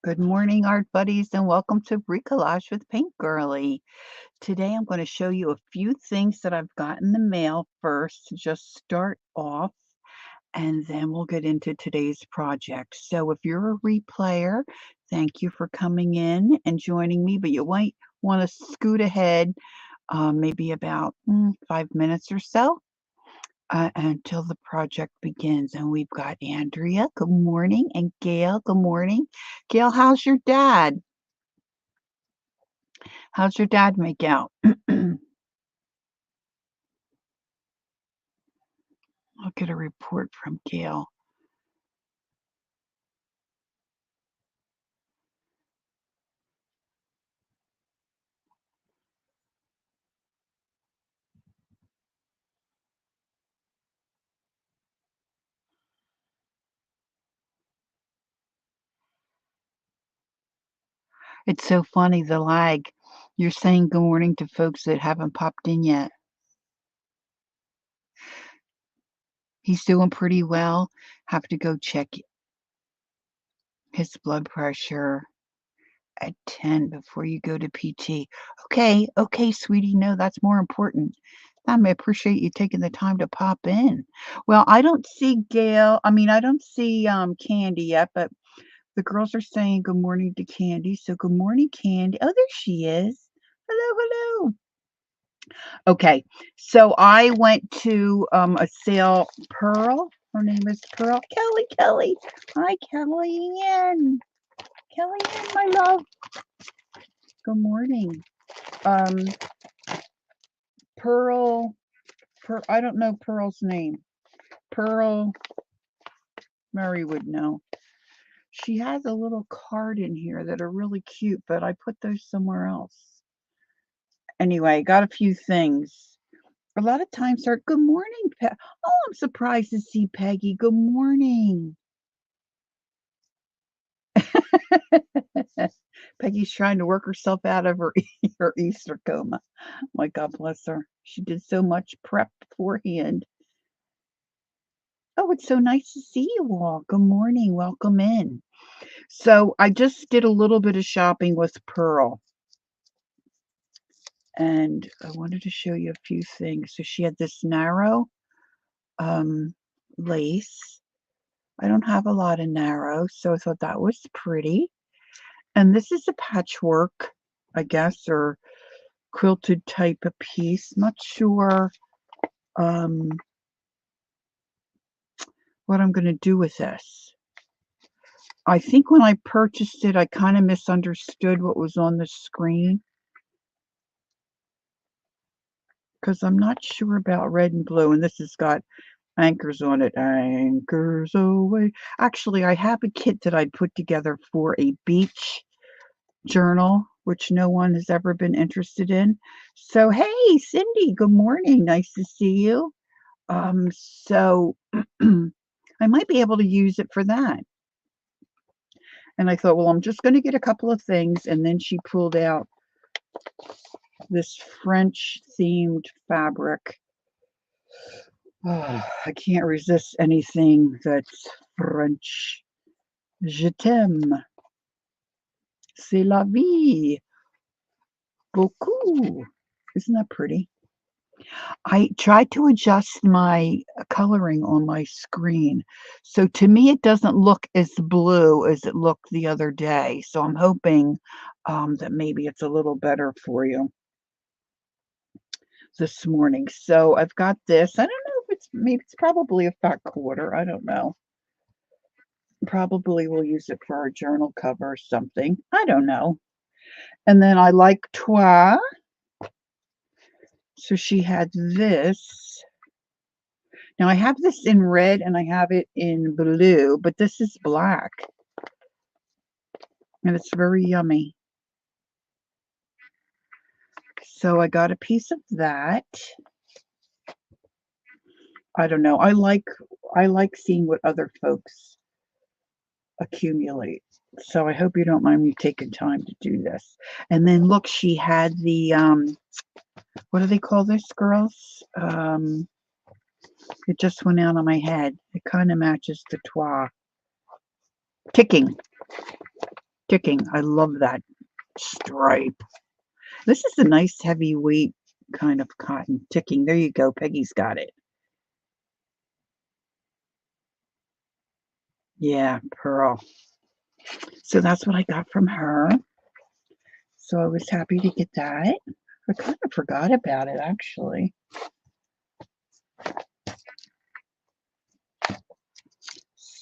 Good morning, art buddies, and welcome to Bricolage with Paint Girly. Today I'm going to show you a few things that I've got in the mail first to just start off, and then we'll get into today's project. So if you're a replayer, thank you for coming in and joining me, but you might want to scoot ahead maybe about 5 minutes or so until the project begins. And we've got Andrea, good morning, and Gail, good morning. Gail, how's your dad? How's your dad make out? I'll get a report from Gail. It's so funny, the lag. You're saying good morning to folks that haven't popped in yet. He's doing pretty well. Have to go check his blood pressure at 10 before you go to PT. Okay, sweetie. No, that's more important. I appreciate you taking the time to pop in. Well, I don't see Gail. I don't see Candy yet, but the girls are saying good morning to Candy. So good morning, Candy. Oh, there she is. Hello. Okay, so I went to a sale. Pearl. Her name is Pearl. Kelly. Hi, Kellyanne. Kellyanne, my love. Good morning. Um, Pearl. I don't know Pearl's name. Pearl. Murray would know. She has a little card in here that are really cute, but I put those somewhere else. Anyway, got a few things. A lot of times are good morning, Oh, I'm surprised to see Peggy. Good morning. Peggy's trying to work herself out of her, her Easter coma. My God bless her. She did so much prep beforehand. Oh, it's so nice to see you all. Good morning. Welcome in. So I just did a little bit of shopping with Pearl. And I wanted to show you a few things. So she had this narrow lace. I don't have a lot of narrow, so I thought that was pretty. And this is a patchwork, I guess, or quilted type of piece. Not sure what I'm going to do with this. I think when I purchased it, I kind of misunderstood what was on the screen, because I'm not sure about red and blue. And this has got anchors on it. Anchors away. Actually, I have a kit that I put together for a beach journal, which no one has ever been interested in. So, hey, Cindy, good morning. Nice to see you. So I might be able to use it for that. And I thought, well, I'm just going to get a couple of things. And then she pulled out this French themed fabric. Oh, I can't resist anything that's French. Je t'aime. C'est la vie. Beaucoup. Isn't that pretty? I tried to adjust my coloring on my screen. So to me, it doesn't look as blue as it looked the other day. So I'm hoping that maybe it's a little better for you this morning. So I've got this. I don't know if it's probably a fat quarter. I don't know. Probably we'll use it for our journal cover or something. I don't know. And then I like Toi. So she had this. Now I have this in red and I have it in blue, but this is black. And it's very yummy. So I got a piece of that. I don't know. I like seeing what other folks accumulate. So I hope you don't mind me taking time to do this. And then look, she had the what do they call this, girls? It just went out on my head. It kind of matches the Toi. Ticking ticking. I love that stripe. This is a nice heavyweight kind of cotton ticking. There you go. Peggy's got it. Yeah, pearl. So that's what I got from her. So I was happy to get that. I kind of forgot about it actually.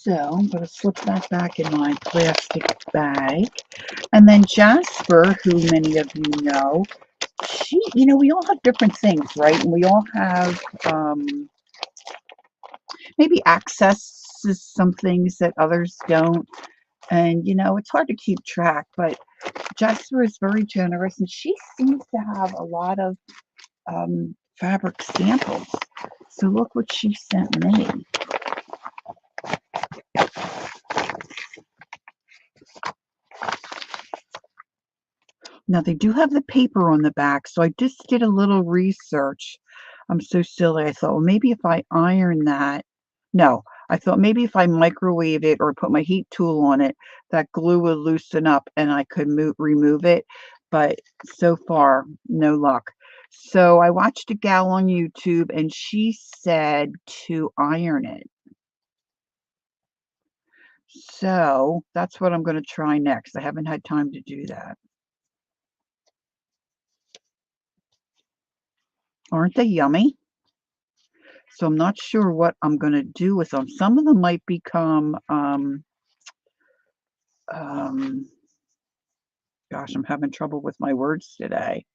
So I'm going to slip that back in my plastic bag. And then Jasper, who many of you know, we all have different things, right? And we all have maybe access to some things that others don't. And, it's hard to keep track, but Jasper is very generous and she seems to have a lot of fabric samples. So look what she sent me. Now they do have the paper on the back, so I just did a little research. I'm so silly. I thought, well, maybe if I iron that, no, I thought maybe if I microwave it or put my heat tool on it, that glue would loosen up and I could remove it. But so far, no luck. So I watched a gal on YouTube and she said to iron it. So that's what I'm going to try next. I haven't had time to do that. Aren't they yummy? So I'm not sure what I'm going to do with them. Some of them might become, gosh, I'm having trouble with my words today.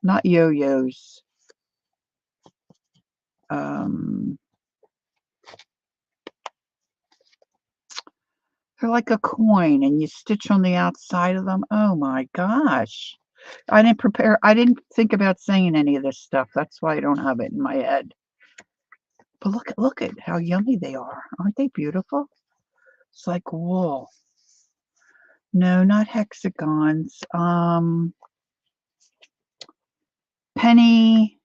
Not yo-yos. They're like a coin and you stitch on the outside of them. Oh my gosh. I didn't think about saying any of this stuff. That's why I don't have it in my head. But look at how yummy they are. Aren't they beautiful? It's like wool. No, not hexagons. Penny.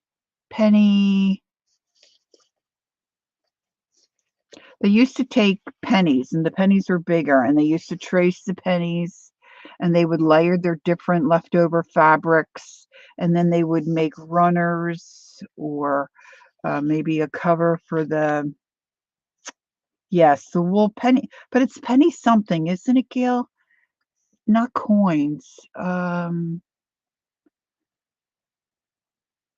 They used to take pennies, and the pennies were bigger, and they used to trace the pennies, and they would layer their different leftover fabrics, and then they would make runners or maybe a cover for yes, the wool penny, but it's penny something, isn't it, Gail? Not coins.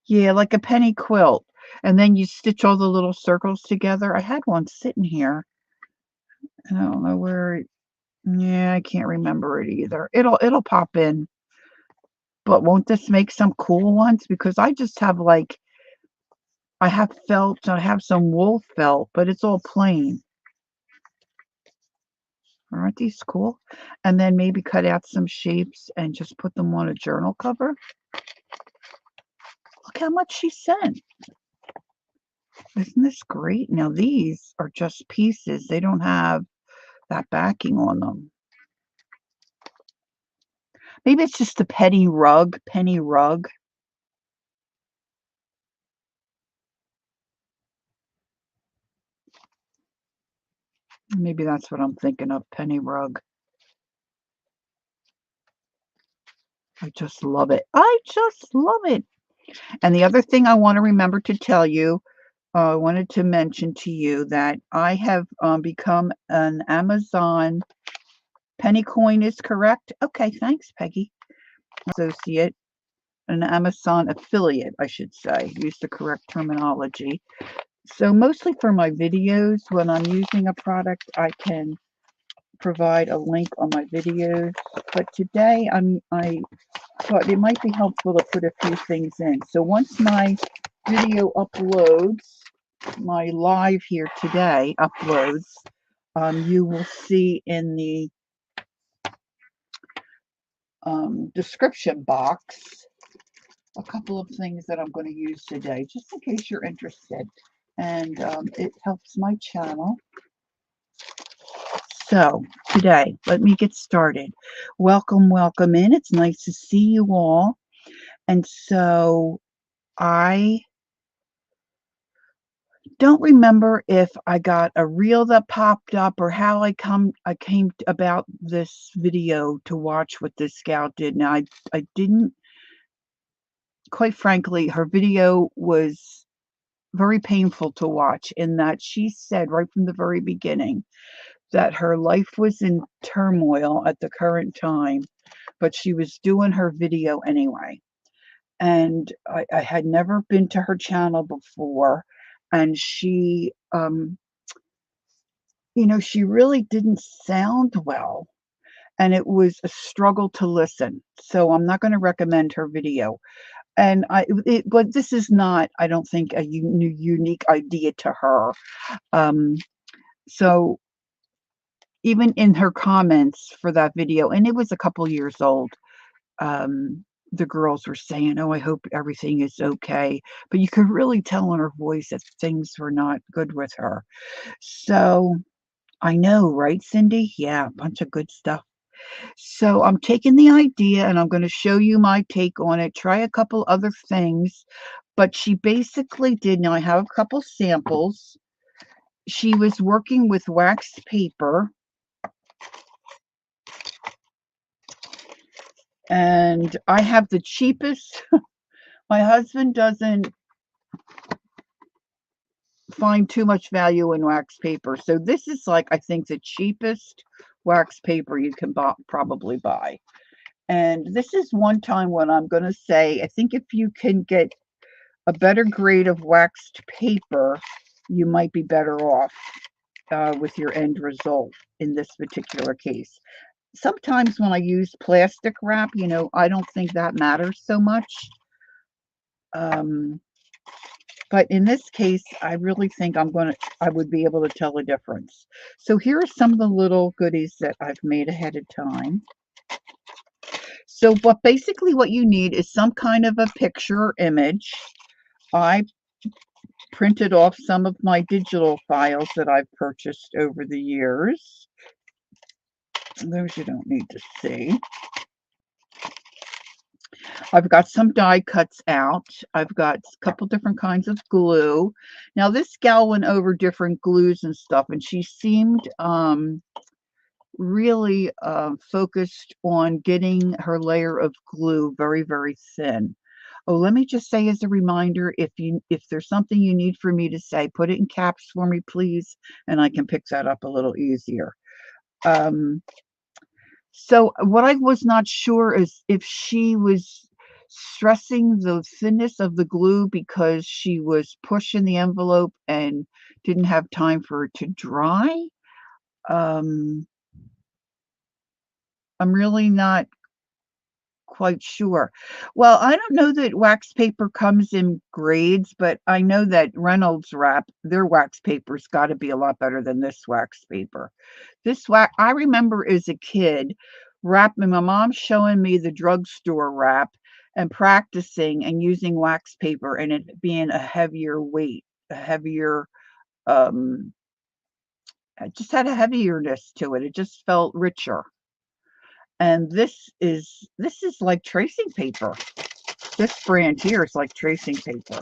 Yeah, like a penny quilt. And then you stitch all the little circles together. I had one sitting here. I don't know where. Yeah, I can't remember it either. It'll pop in. But won't this make some cool ones? Because I just have I have felt, I have some wool felt, but it's all plain. Aren't these cool? And then maybe cut out some shapes and just put them on a journal cover. Look how much she sent. Isn't this great? Now these are just pieces. They don't have that backing on them. Maybe it's just the penny rug. Maybe that's what I'm thinking of, penny rug. I just love it. I just love it. And the other thing I want to remember to tell you, I wanted to mention to you that I have become an Amazon penny coin is correct. Okay, thanks, Peggy. Associate, an Amazon affiliate, I should say. Use the correct terminology. So mostly for my videos, when I'm using a product, I can provide a link on my videos. But today, I thought it might be helpful to put a few things in. So once my video uploads, my live here today uploads, you will see in the description box a couple of things that I'm going to use today, just in case you're interested. And it helps my channel. So today, let me get started. Welcome in. It's nice to see you all. And so I don't remember if I got a reel that popped up or how I came about this video to watch what this gal did. Now I didn't, quite frankly, her video was very painful to watch in that she said right from the very beginning that her life was in turmoil at the current time, but she was doing her video anyway. And I had never been to her channel before, and she really didn't sound well, and it was a struggle to listen. So I'm not going to recommend her video. And but this is not, I don't think, a unique idea to her. Um, so even in her comments for that video, and it was a couple years old, the girls were saying, "Oh, I hope everything is okay." But you could really tell in her voice that things were not good with her. So I know, right, Cindy? Yeah, a bunch of good stuff. So I'm taking the idea and I'm going to show you my take on it. Try a couple other things, but she basically did. Now I have a couple samples. She was working with waxed paper, and I have the cheapest. My husband doesn't find too much value in wax paper. So this is like, I think, the cheapest wax paper you can probably buy. And this is one time when I'm going to say, I think if you can get a better grade of waxed paper, you might be better off with your end result in this particular case. Sometimes when I use plastic wrap, I don't think that matters so much. But in this case, I really think I would be able to tell a difference. So here are some of the little goodies that I've made ahead of time. So basically what you need is some kind of a picture or image. I printed off some of my digital files that I've purchased over the years. Those you don't need to see. I've got some die cuts out. I've got a couple different kinds of glue. Now this gal went over different glues and stuff, and she seemed really focused on getting her layer of glue very, very thin. Oh, let me just say as a reminder, if there's something you need for me to say, put it in caps for me, please, and I can pick that up a little easier. So what I was not sure is if she was stressing the thinness of the glue because she was pushing the envelope and didn't have time for it to dry. I'm really not quite sure. Well, I don't know that wax paper comes in grades, but I know that Reynolds Wrap, their wax paper's got to be a lot better than this wax paper. This wax, I remember as a kid, wrapping, my mom showing me the drugstore wrap and practicing and using wax paper and it being a heavier weight, a heavier, it just had a heavierness to it. It just felt richer. And this is like tracing paper. This brand here is like tracing paper.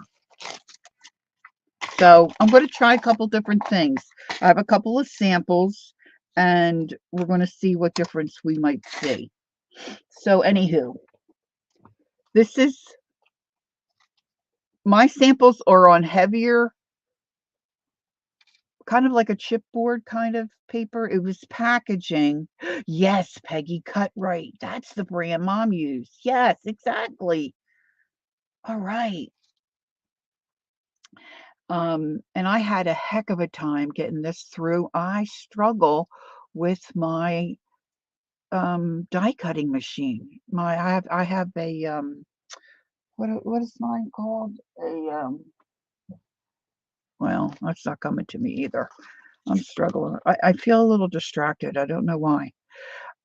So I'm going to try a couple different things. I have a couple of samples and we're going to see what difference we might see. So anywho, this is, my samples are on heavier, kind of like a chipboard kind of paper. It was packaging. Yes, Peggy, cut right. That's the brand Mom used. Yes, exactly. All right. And I had a heck of a time getting this through. I struggle with my die cutting machine. I have a what is mine called? Well, that's not coming to me either. I'm struggling. I feel a little distracted. I don't know why.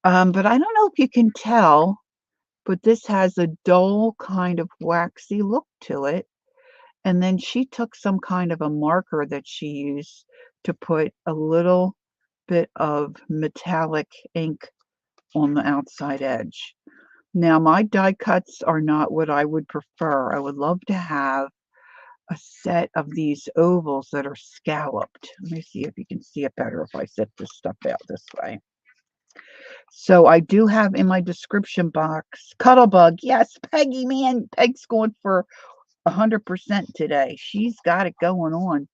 But I don't know if you can tell, but this has a dull kind of waxy look to it. And then she took some kind of a marker that she used to put a little bit of metallic ink on the outside edge. Now, my die cuts are not what I would prefer. I would love to have a set of these ovals that are scalloped. Let me see if you can see it better if I set this stuff out this way. So I do have in my description box, Cuttlebug. Yes, Peggy, man. Peg's going for 100% today. She's got it going on.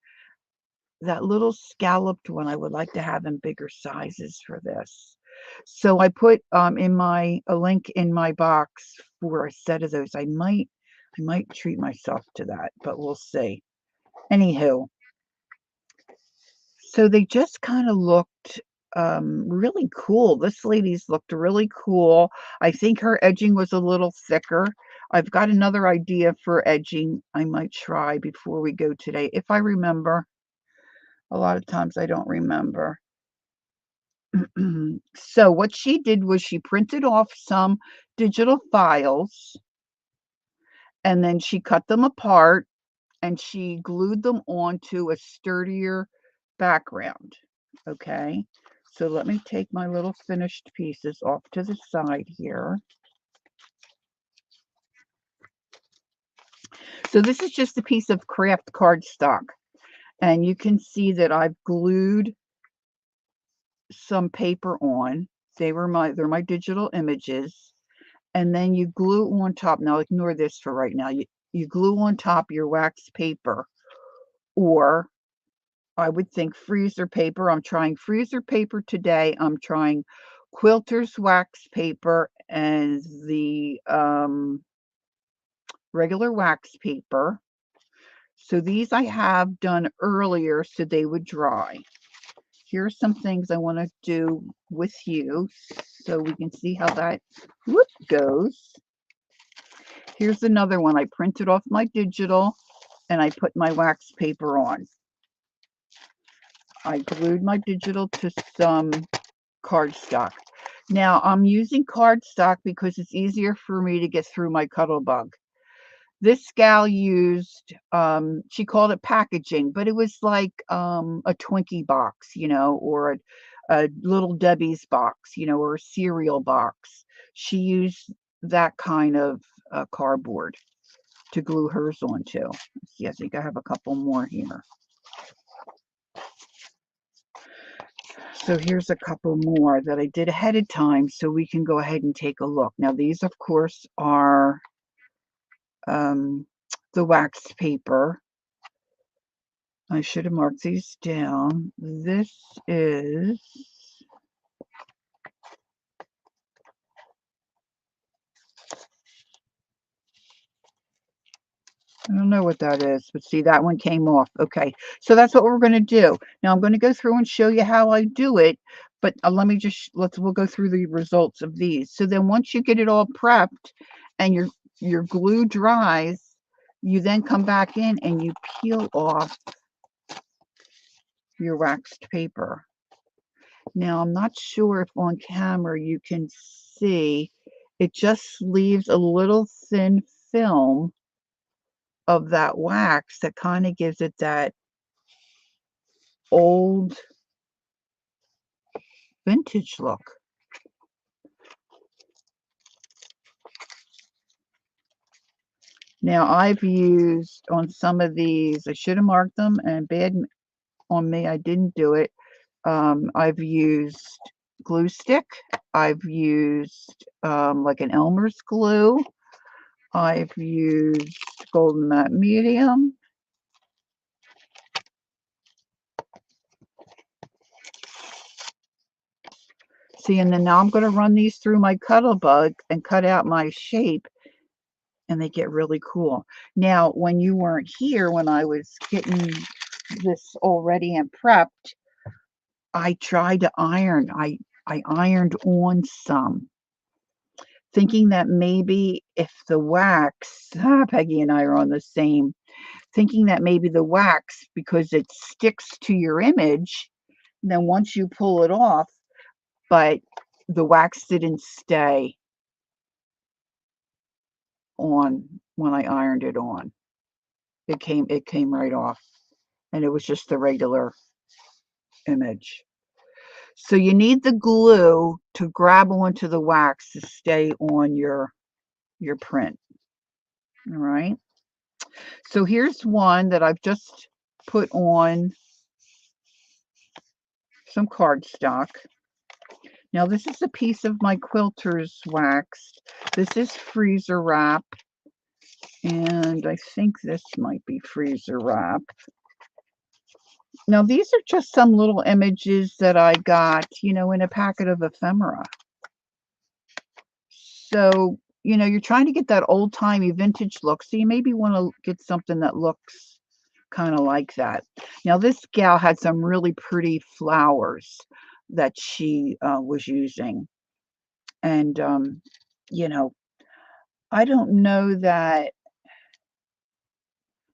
That little scalloped one I would like to have in bigger sizes for this. So I put in my a link in my box for a set of those. I might treat myself to that, but we'll see. Anywho, so they just kind of looked really cool. This lady's looked really cool. I think her edging was a little thicker. I've got another idea for edging I might try before we go today, if I remember. A lot of times I don't remember. So what she did was she printed off some digital files and then she cut them apart and she glued them onto a sturdier background. Okay, so let me take my little finished pieces off to the side here. So this is just a piece of craft cardstock, and you can see that I've glued some paper on. They're my digital images, and then you glue on top. Now ignore this for right now. You glue on top your wax paper, or I would think freezer paper. I'm trying freezer paper today. I'm trying quilter's wax paper and the regular wax paper. So these I have done earlier so they would dry. Here's some things I want to do with you so we can see how that goes. Here's another one. I printed off my digital and I put my wax paper on. I glued my digital to some cardstock. Now I'm using cardstock because it's easier for me to get through my Cuttlebug. This gal used, she called it packaging, but it was like a Twinkie box, or a Little Debbie's box, or a cereal box. She used that kind of cardboard to glue hers onto. Let's see, I think I have a couple more here. So here's a couple more that I did ahead of time so we can go ahead and take a look. Now these, of course, are the wax paper. I should have marked these down. This is, I don't know what that is, but see, that one came off. Okay, so that's what we're going to do. Now I'm going to go through and show you how I do it, but we'll go through the results of these. So then once you get it all prepped and your glue dries, you then come back in and you peel off your waxed paper. Now I'm not sure if on camera you can see, it just leaves a little thin film of that wax that kind of gives it that old vintage look. Now I've used on some of these, I should have marked them, and bad on me, I didn't do it. I've used glue stick. I've used like an Elmer's glue. I've used golden matte medium. See, and then now I'm going to run these through my Cuttlebug and cut out my shape, and they get really cool. Now, when you weren't here, when I was getting this all ready and prepped, I tried to iron. I ironed on some, thinking that maybe if the wax, Peggy and I are on the same, thinking that maybe the wax, because it sticks to your image, then once you pull it off, but the wax didn't stay on when I ironed it on. It came right off, and it was just the regular image. So you need the glue to grab onto the wax to stay on your print. All right. So here's one that I've just put on some cardstock. Now this is a piece of my quilter's wax. This is freezer wrap, and I think this might be freezer wrap. Now these are just some little images that I got, in a packet of ephemera. So, you're trying to get that old-timey vintage look, so you maybe wanna get something that looks kinda like that. Now this gal had some really pretty flowers that she, was using, and, you know, I don't know that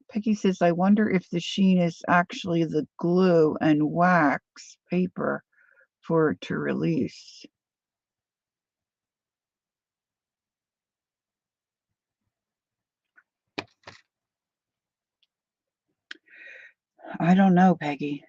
Peggy says, "I wonder if the sheen is actually the glue and wax paper for it to release." I don't know, Peggy.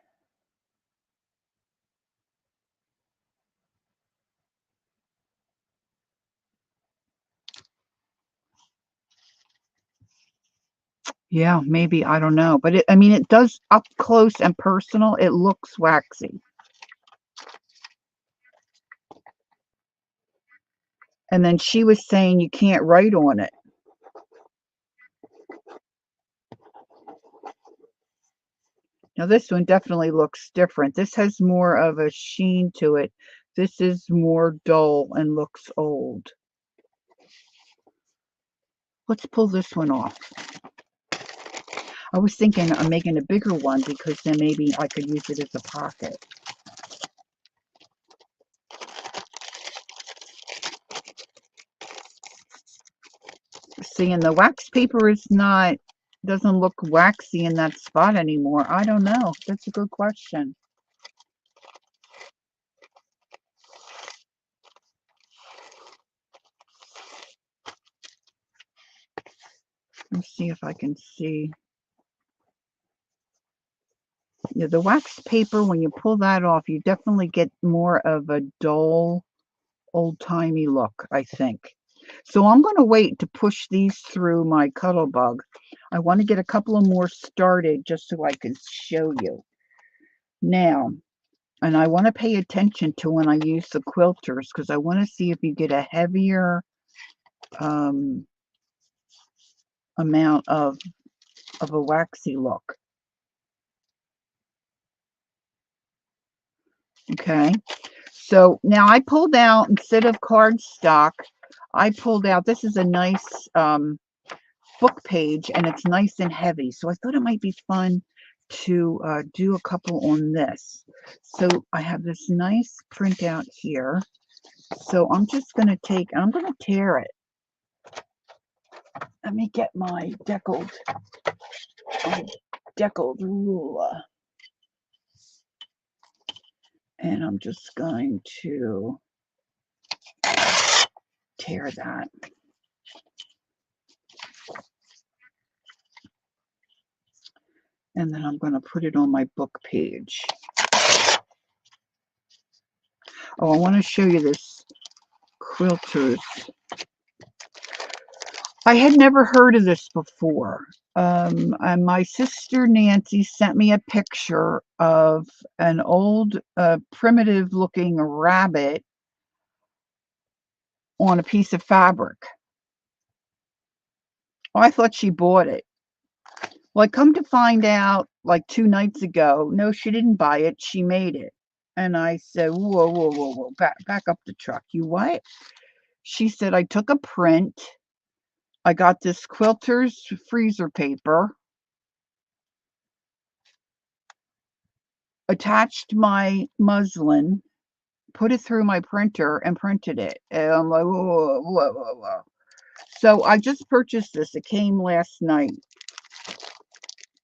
Yeah, maybe, I don't know, but I mean, it does up close and personal, it looks waxy. And then she was saying you can't write on it. Now this one definitely looks different. This has more of a sheen to it. This is more dull and looks old. Let's pull this one off. I was thinking of making a bigger one because then maybe I could use it as a pocket. See, and the wax paper doesn't look waxy in that spot anymore. I don't know. That's a good question. Let's see if I can see. Yeah, the wax paper, when you pull that off, you definitely get more of a dull, old-timey look, I think. So I'm going to wait to push these through my Cuttlebug. I want to get a couple of more started just so I can show you. Now, and I want to pay attention to when I use the quilters because I want to see if you get a heavier amount of a waxy look. Okay. So now I pulled out, instead of cardstock, I pulled out, this is a nice book page and it's nice and heavy. So I thought it might be fun to do a couple on this. So I have this nice printout here. So I'm just going to I'm going to tear it. Let me get my deckled ruler. And I'm just going to tear that. And then I'm going to put it on my book page. Oh, I want to show you this quilters. I had never heard of this before. And my sister Nancy sent me a picture of an old, primitive looking rabbit on a piece of fabric. Well, I thought she bought it. Well, I come to find out like 2 nights ago, no, she didn't buy it. She made it. And I said, whoa, whoa, whoa, whoa, back up the truck. You what? She said, I took a print. I got this quilter's freezer paper, attached my muslin, put it through my printer, and printed it. And I'm like, whoa, whoa, whoa, whoa. So I just purchased this. It came last night.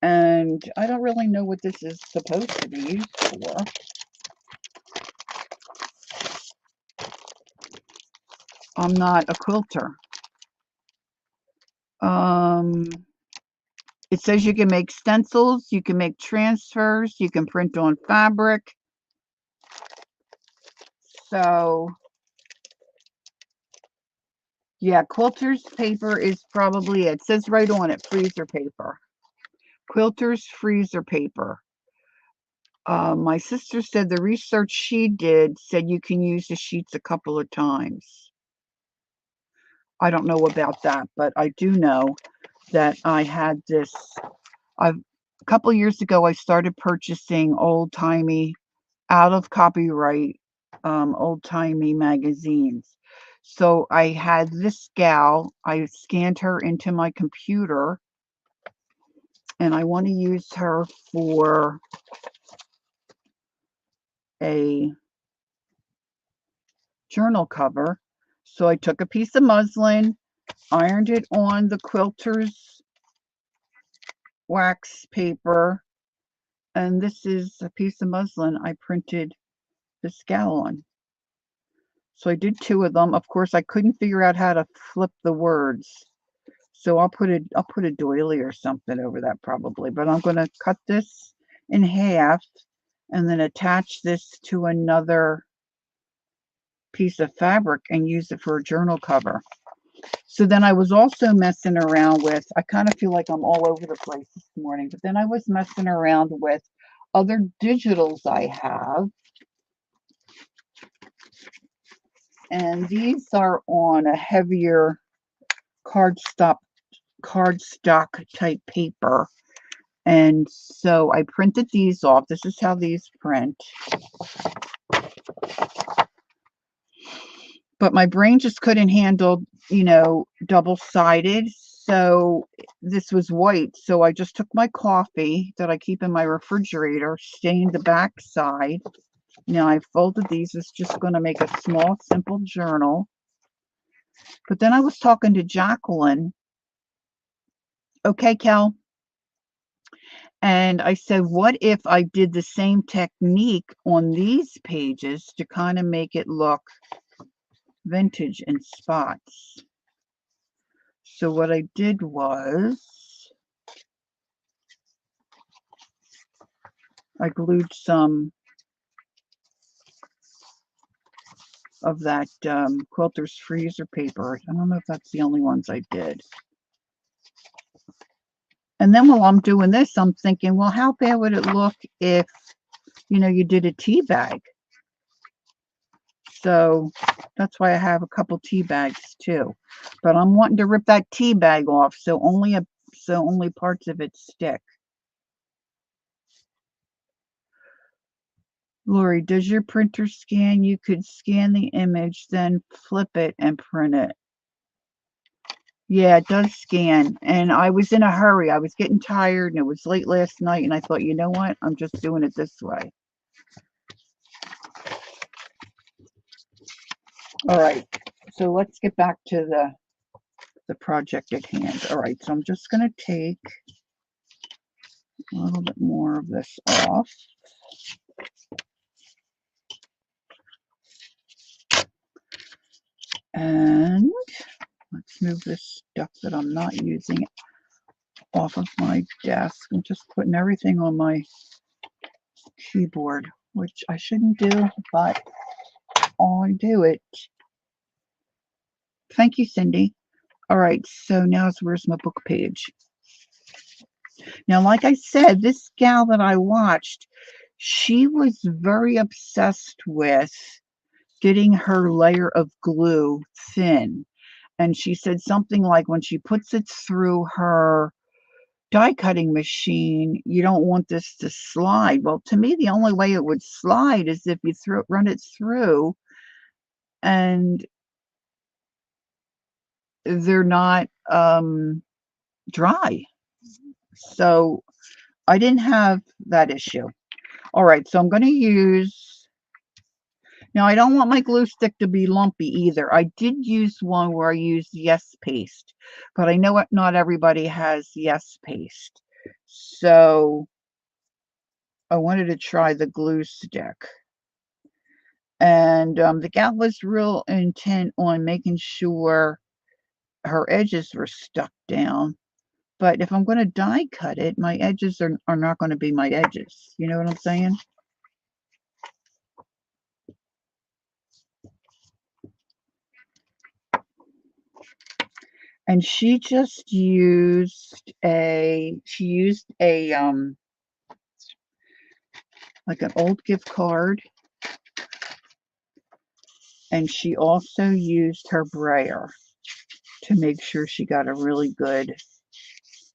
And I don't really know what this is supposed to be used for. I'm not a quilter. It says you can make stencils, you can make transfers, you can print on fabric. So Yeah, quilter's paper is probably, it says right on it, freezer paper. Quilter's freezer paper. My sister said the research she did said you can use the sheets a couple of times. I don't know about that, but I do know that I had this. A couple years ago, I started purchasing old-timey, out of copyright, old-timey magazines. So I had this gal, I scanned her into my computer, and I want to use her for a journal cover. So I took a piece of muslin, ironed it on the quilter's wax paper, and this is a piece of muslin I printed this gal on. So I did 2 of them. Of course, I couldn't figure out how to flip the words. So I'll put a doily or something over that probably. But I'm going to cut this in half and then attach this to another piece of fabric and use it for a journal cover. So then I was also messing around with, I kind of feel like I'm all over the place this morning, but then I was messing around with other digitals I have. And these are on a heavier cardstock type paper. And so I printed these off. This is how these print. But my brain just couldn't handle, double-sided. So this was white. So I just took my coffee that I keep in my refrigerator, stained the back side. Now I folded these. It's just going to make a small, simple journal. But then I was talking to Jacqueline. Okay, Kel. And I said, what if I did the same technique on these pages to kind of make it look vintage in spots? So what I did was I glued some of that quilter's freezer paper. I don't know if that's the only ones I did. And then while I'm doing this, I'm thinking, well, how bad would it look if, you did a tea bag? So that's why I have a couple tea bags too. But I'm wanting to rip that tea bag off so only parts of it stick. Lori, does your printer scan? You could scan the image, then flip it and print it. Yeah, it does scan. And I was in a hurry. I was getting tired and it was late last night. And I thought, you know what? I'm just doing it this way. All right. So let's get back to the project at hand. All right. So I'm just going to take a little bit more of this off. And let's move this stuff that I'm not using off of my desk. I'm just putting everything on my keyboard, which I shouldn't do, but I'll do it. Thank you, Cindy. All right, so now where's my book page? Now, like I said, this gal that I watched, she was very obsessed with getting her layer of glue thin. And she said something like when she puts it through her die cutting machine, you don't want this to slide. Well, to me, the only way it would slide is if you run it through and they're not dry. So I didn't have that issue. All right, so I'm going to use, now I don't want my glue stick to be lumpy either. I did use one where I used Yes Paste, but I know not everybody has Yes Paste. So I wanted to try the glue stick. And the gal was real intent on making sure her edges were stuck down. But if I'm going to die cut it, my edges are not going to be my edges. You know what I'm saying? And she just used a like an old gift card, and she also used her brayer to make sure she got a really good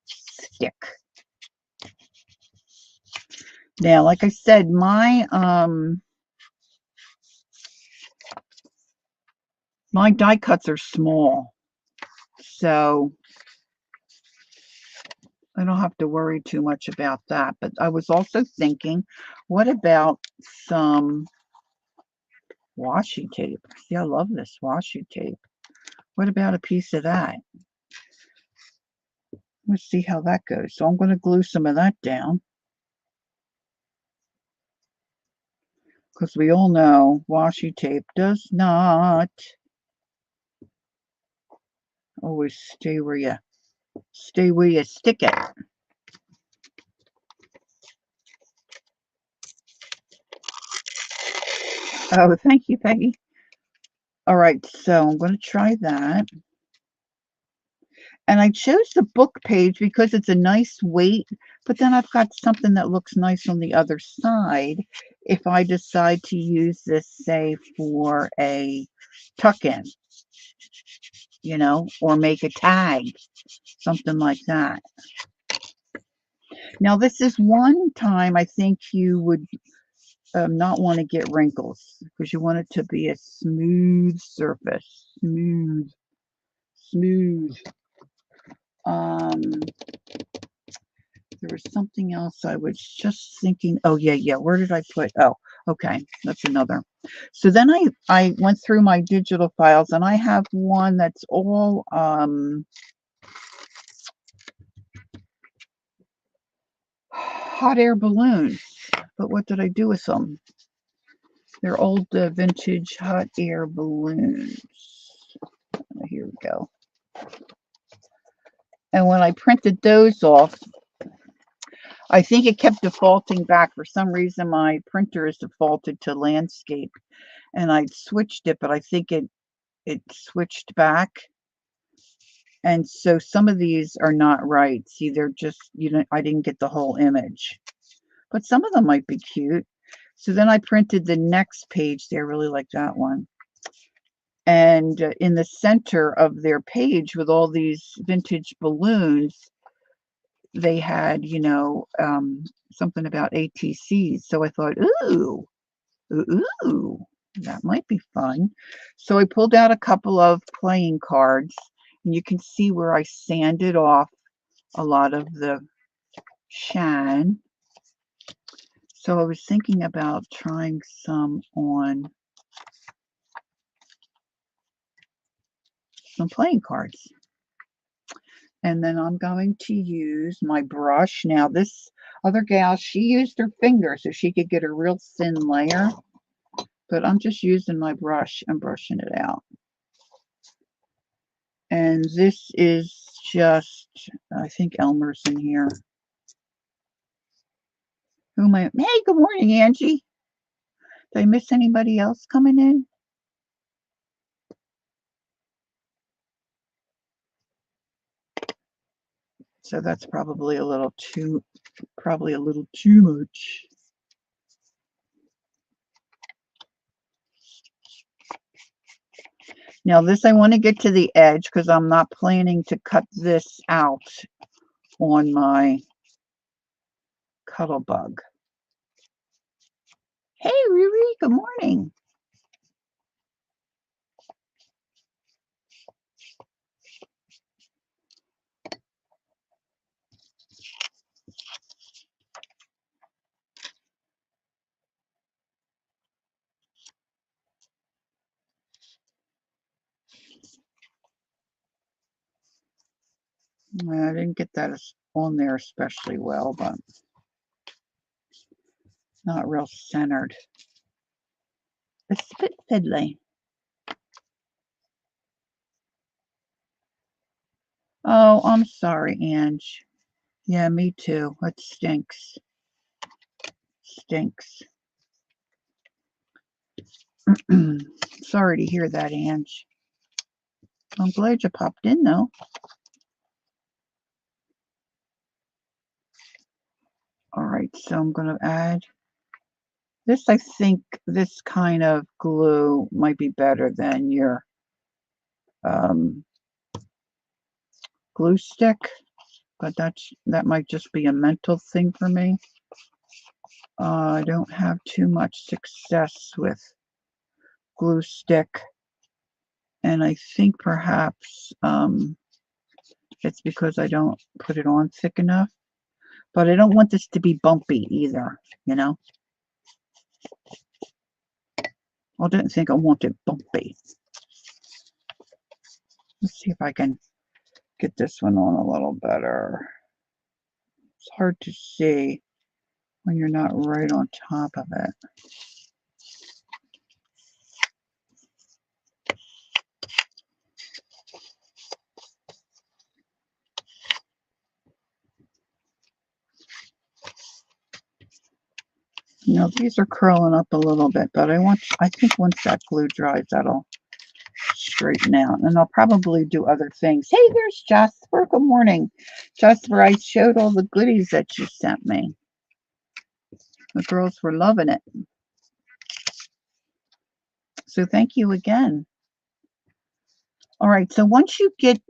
stick. Now, like I said, my die cuts are small, so I don't have to worry too much about that. But I was also thinking, what about some washi tape? See, I love this washi tape. What about a piece of that? Let's see how that goes. So I'm going to glue some of that down, because we all know washi tape does not always stay where you stick it. Oh, thank you, Peggy. All right, so I'm going to try that. And I chose the book page because it's a nice weight, but then I've got something that looks nice on the other side if I decide to use this, say, for a tuck-in, or make a tag, something like that. Now, this is one time I think you would not want to get wrinkles, because you want it to be a smooth surface. Smooth. There was something else I was just thinking. Oh, yeah. Where did I put? Oh, okay. That's another. So then I went through my digital files, and I have one that's all hot air balloons. But what did I do with them? They're old vintage hot air balloons. Here we go. And when I printed those off, I think it kept defaulting back. For some reason, my printer is defaulted to landscape, and I switched it, but I think it switched back. And so some of these are not right. See, they're just, I didn't get the whole image, but some of them might be cute. So then I printed the next page. They really like that one. And in the center of their page with all these vintage balloons, they had, something about ATCs. So I thought, ooh, that might be fun. So I pulled out a couple of playing cards, and you can see where I sanded off a lot of the shine. So I was thinking about trying some on some playing cards. And then I'm going to use my brush. Now, this other gal, she used her finger so she could get a real thin layer. But I'm just using my brush and brushing it out. And this is just, I think Elmer's in here. Who am I? Hey, good morning, Angie. Did I miss anybody else coming in? So that's probably a little too much. Now this, I want to get to the edge because I'm not planning to cut this out on my Cuttlebug. Hey, Riri, good morning. I didn't get that on there especially well, but not real centered. It's a bit fiddly. Oh, I'm sorry, Ange. Yeah, me too. It stinks. Stinks. Sorry to hear that, Ange. I'm glad you popped in, though. All right, so I'm going to add this. I think this kind of glue might be better than your um, glue stick, but that might just be a mental thing for me. I don't have too much success with glue stick, and I think perhaps it's because I don't put it on thick enough. But I don't want this to be bumpy either, you know? I didn't think I want it bumpy. Let's see if I can get this one on a little better. It's hard to see when you're not right on top of it. You know, these are curling up a little bit, but I think once that glue dries, that'll straighten out. And I'll probably do other things. Hey, there's Jasper. Good morning. Jasper, I showed all the goodies that you sent me. The girls were loving it. So thank you again. All right, so once you get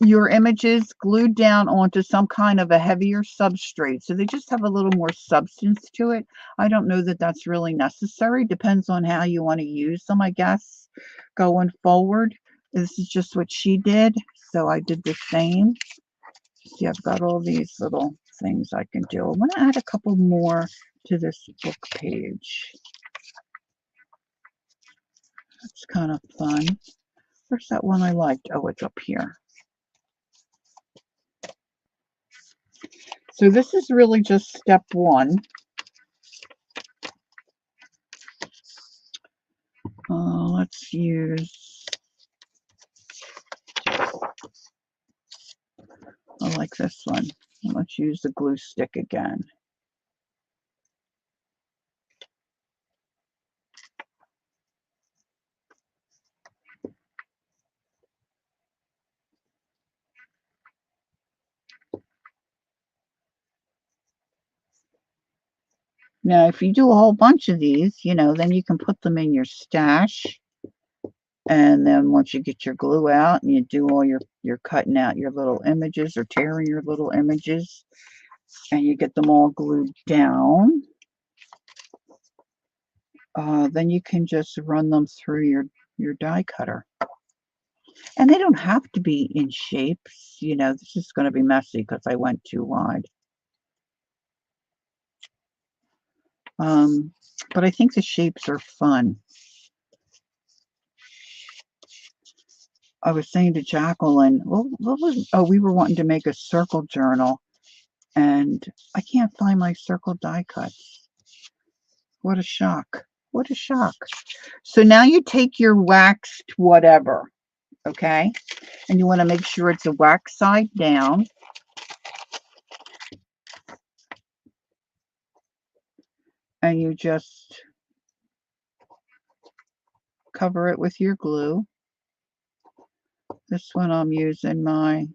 your images glued down onto some kind of a heavier substrate, so they just have a little more substance to it. I don't know that that's really necessary. Depends on how you want to use them, I guess, going forward. This is just what she did, so I did the same. See, I've got all these little things I can do. I want to add a couple more to this book page. That's kind of fun. Where's that one I liked? Oh, it's up here. So this is really just step one. Let's use, I like this one. Let's use the glue stick again. Now, if you do a whole bunch of these, you know, then you can put them in your stash. And then once you get your glue out and you do all you're cutting out your little images or tearing your little images and you get them all glued down, then you can just run them through your die cutter. And they don't have to be in shapes. You know, this is going to be messy because I went too wide. But I think the shapes are fun. I was saying to Jacqueline, well, we were wanting to make a circle journal, and I can't find my circle die cuts. What a shock. What a shock. So now you take your waxed whatever, okay? And you want to make sure it's a wax side down. And you just cover it with your glue. This one I'm using my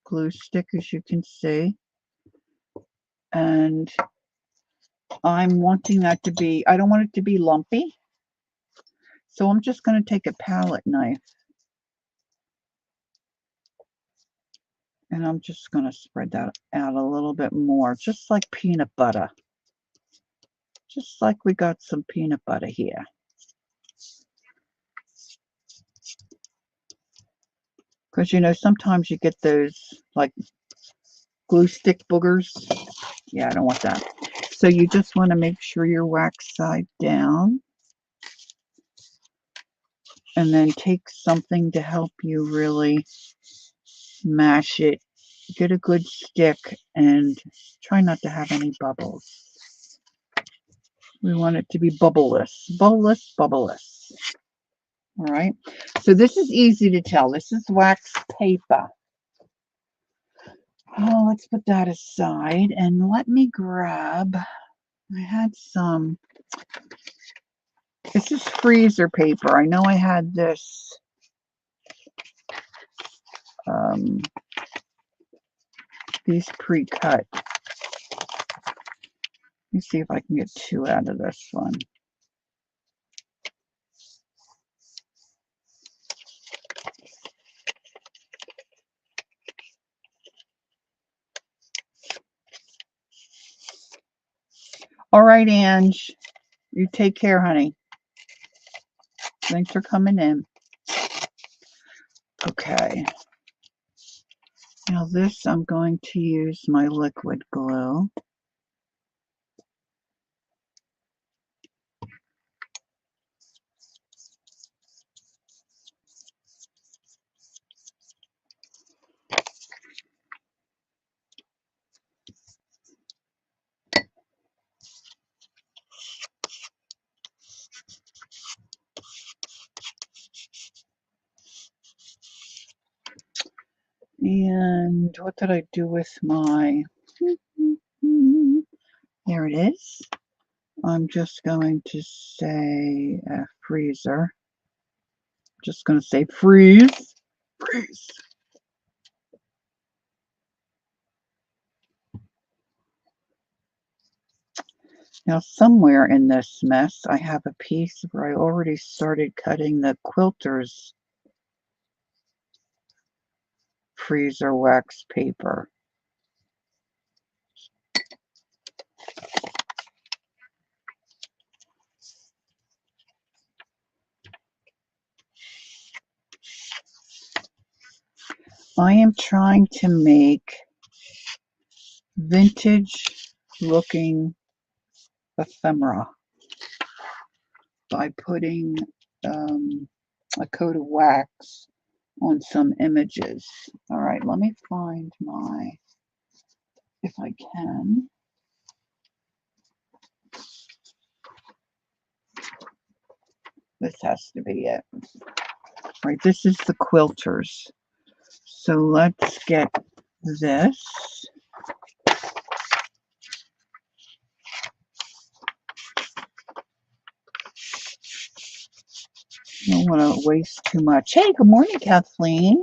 glue stick, as you can see. And I'm wanting that to be, I don't want it to be lumpy. So I'm just going to take a palette knife and I'm just going to spread that out a little bit more, just like peanut butter. Just like we got some peanut butter here. Because, you know, sometimes you get those, like, glue stick boogers. Yeah, I don't want that. So you just want to make sure your wax side down. And then take something to help you really mash it. Get a good stick and try not to have any bubbles. We want it to be bubbleless. Bubbleless, bubbleless. All right. So this is easy to tell. This is wax paper. Oh, let's put that aside and let me grab, I had some, this is freezer paper. I know I had this these pre-cut. Let me see if I can get 2 out of this one. All right, Ange. You take care, honey. Thanks for coming in. Okay. Now this, I'm going to use my liquid glue. And what did I do with my, there it is. I'm just going to say freezer. Just going to say freeze. Freeze. Now somewhere in this mess, I have a piece where I already started cutting the quilter's freezer wax paper. I am trying to make vintage looking ephemera by putting a coat of wax on some images. All right, let me find my, if I can. This has to be it. All right, this is the quilters. So let's get this. I don't want to waste too much. Hey, good morning, Kathleen.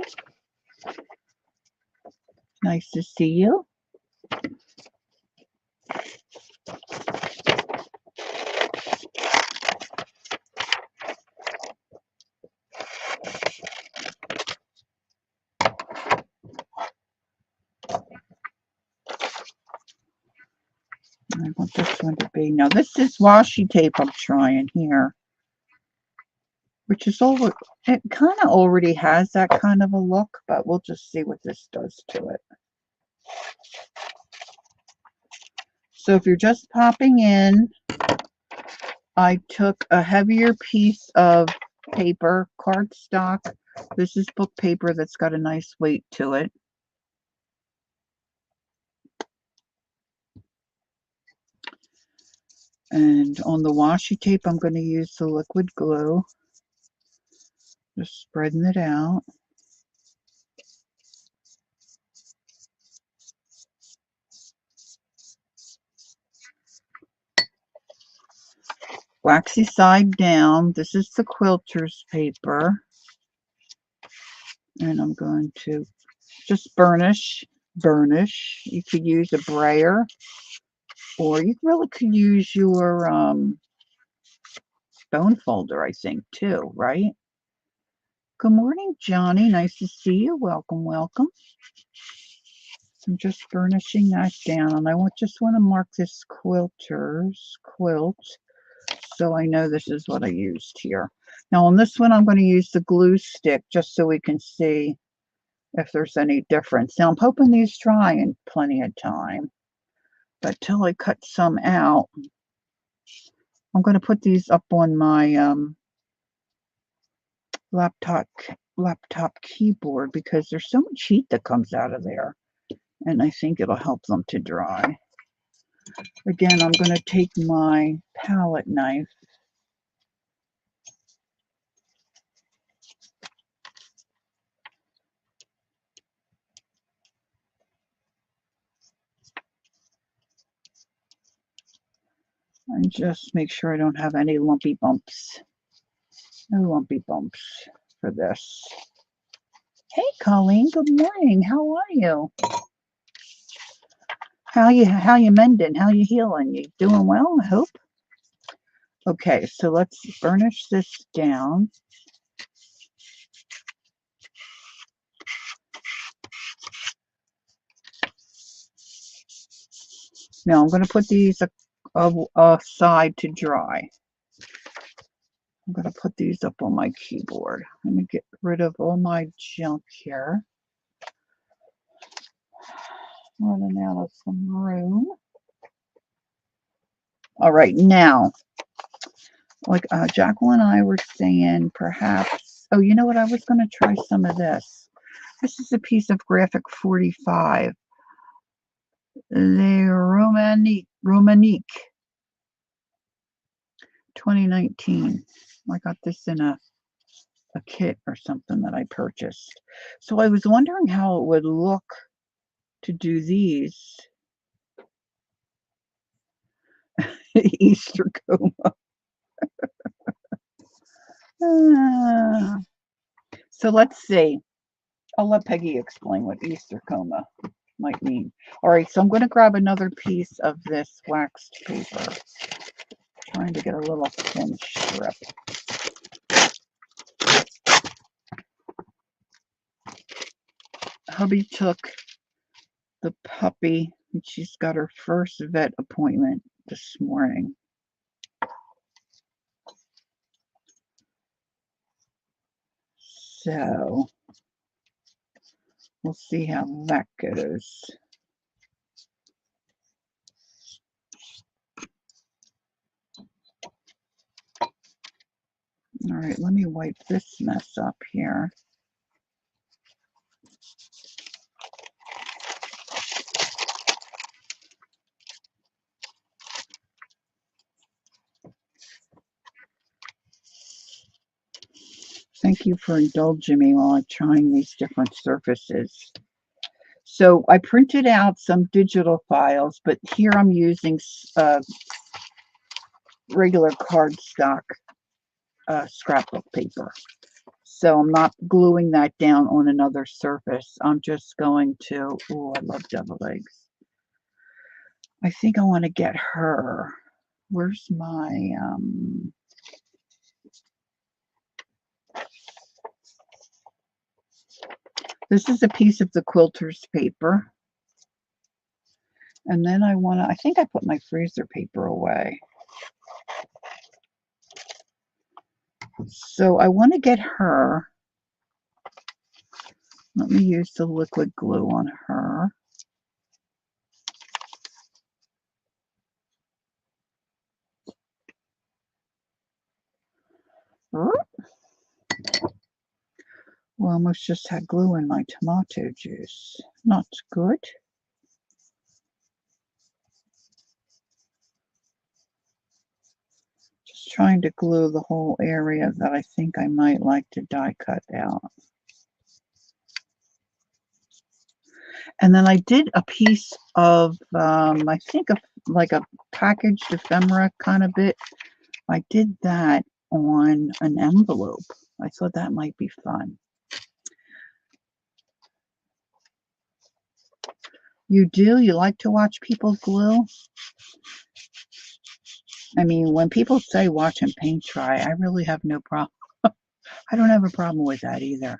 Nice to see you. I want this one to be. Now, this is washi tape I'm trying here, which is over. It kind of already has that kind of a look, but we'll just see what this does to it. So if you're just popping in, I took a heavier piece of paper, cardstock. This is book paper that's got a nice weight to it. And on the washi tape, I'm going to use the liquid glue. Just spreading it out. Waxy side down. This is the quilter's paper. And I'm going to just burnish. Burnish. You could use a brayer, or you really could use your bone folder, I think, too, right? Good morning, Johnny. Nice to see you. Welcome, welcome. I'm just burnishing that down, and I just want to mark this quilter's quilt so I know this is what I used here. Now on this one, I'm going to use the glue stick just so we can see if there's any difference. Now I'm hoping these dry in plenty of time, but till I cut some out, I'm going to put these up on my laptop keyboard because there's so much heat that comes out of there, and I think it'll help them to dry. Again, I'm going to take my palette knife and just make sure I don't have any lumpy bumps. No lumpy bumps for this. Hey, Colleen. Good morning. How are you? How you mending? How you healing? You doing well, I hope? Okay, so let's burnish this down. Now I'm going to put these aside to dry. I'm going to put these up on my keyboard. Let me get rid of all my junk here. Running out of some room. All right, now, like Jacqueline and I were saying, perhaps, oh, you know what? I was going to try some of this. This is a piece of graphic 45. Le Romanique 2019. I got this in a kit or something that I purchased. So I was wondering how it would look to do these. Easter coma. So let's see. I'll let Peggy explain what Easter coma might mean. All right, so I'm going to grab another piece of this waxed paper. Trying to get a little thin strip. Hubby took the puppy, and she's got her first vet appointment this morning. So we'll see how that goes. All right, let me wipe this mess up here. Thank you for indulging me while I'm trying these different surfaces. So I printed out some digital files, but here I'm using regular cardstock scrapbook paper. So I'm not gluing that down on another surface. I'm just going to, oh, I love devil eggs. I think I want to get her. Where's my, this is a piece of the quilter's paper. And then I think I put my freezer paper away. So I want to get her. Let me use the liquid glue on her. Well, almost just had glue in my tomato juice. Not good. Just trying to glue the whole area that I think I might like to die cut out. And then I did a piece of, I think like a packaged ephemera kind of bit. I did that on an envelope. I thought that might be fun. You do? You like to watch people glue? I mean, when people say watch them paint dry, I really have no problem. I don't have a problem with that either.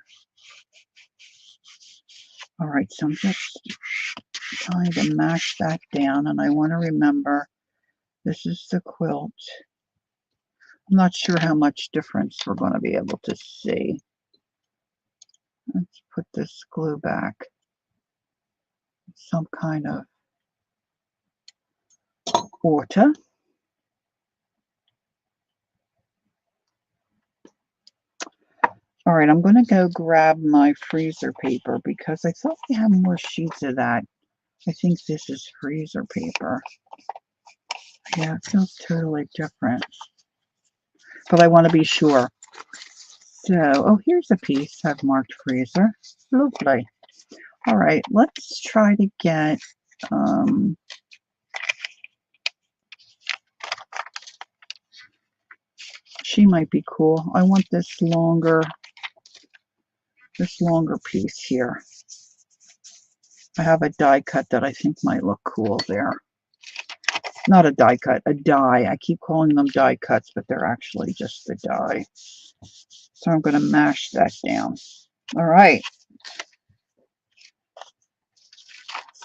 All right, so I'm just trying to mash that down, and I want to remember this is the quilt. I'm not sure how much difference we're going to be able to see. Let's put this glue back. Some kind of water. All right, I'm going to go grab my freezer paper because I thought we had more sheets of that. I think this is freezer paper. Yeah, it feels totally different. But I want to be sure. So, oh, here's a piece I've marked freezer. Lovely. All right, let's try to get, she might be cool. I want this longer this longer piece here. I have a die cut that I think might look cool there. Not a die cut, a die. I keep calling them die cuts, but they're actually just the die. So I'm going to mash that down. All right.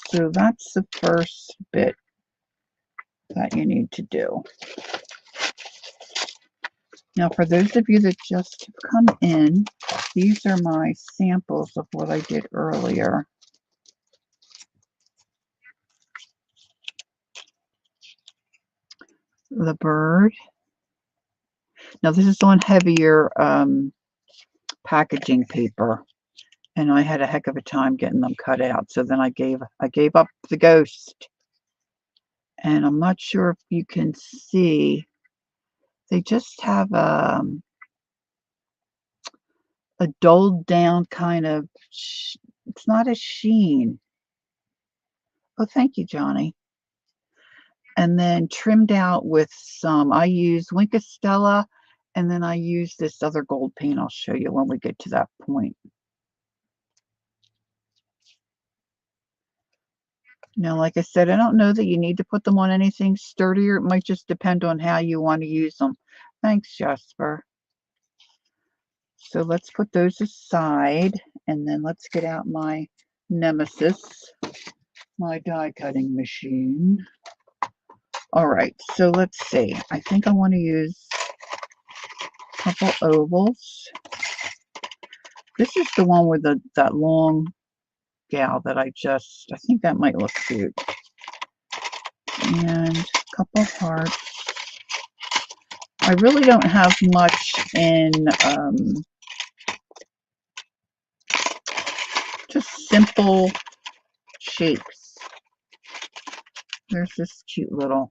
So that's the first bit that you need to do. Now, for those of you that just come in, these are my samples of what I did earlier. The bird. Now, this is on heavier packaging paper, and I had a heck of a time getting them cut out. So then I gave up the ghost, and I'm not sure if you can see. They just have a dulled down kind of. It's not a sheen. Oh, thank you, Johnny. And then trimmed out with some. I use Winkostella, and then I use this other gold paint. I'll show you when we get to that point. Now, like I said, I don't know that you need to put them on anything sturdier. It might just depend on how you want to use them. Thanks, Jasper. So let's put those aside, and then let's get out my nemesis, my die cutting machine. All right, so let's see. I think I want to use a couple ovals. This is the one with that long gal that I think that might look cute. And a couple hearts. I really don't have much in just simple shapes. There's this cute little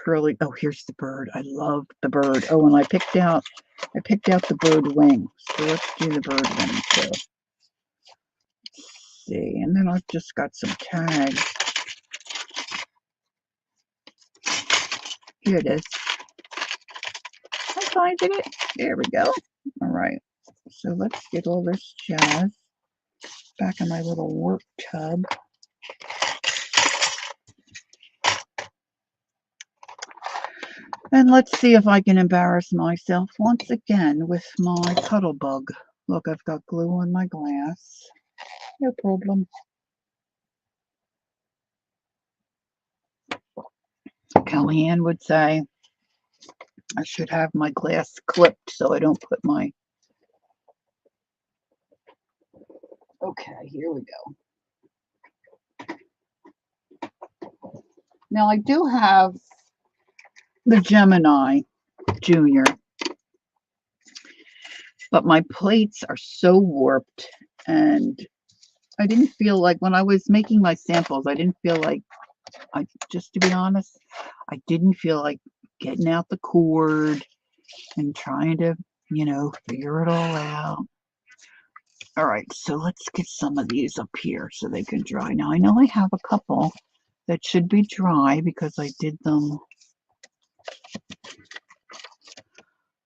curly. Oh, here's the bird. I love the bird. Oh, and I picked out the bird wings. So let's do the bird wings too. Let's see, and then I've just got some tags. Here it is. I'm finding it. There we go. All right. So let's get all this jazz back in my little work tub. And let's see if I can embarrass myself once again with my cuddle bug. Look, I've got glue on my glass. No problem. Kellyanne would say I should have my glass clipped so I don't put my... Okay, here we go. Now I do have the Gemini Junior, but my plates are so warped, and I didn't feel like, when I was making my samples, I didn't feel like, just to be honest, I didn't feel like getting out the cord and trying to, figure it all out. All right, so let's get some of these up here so they can dry. Now, I know I have a couple that should be dry because I did them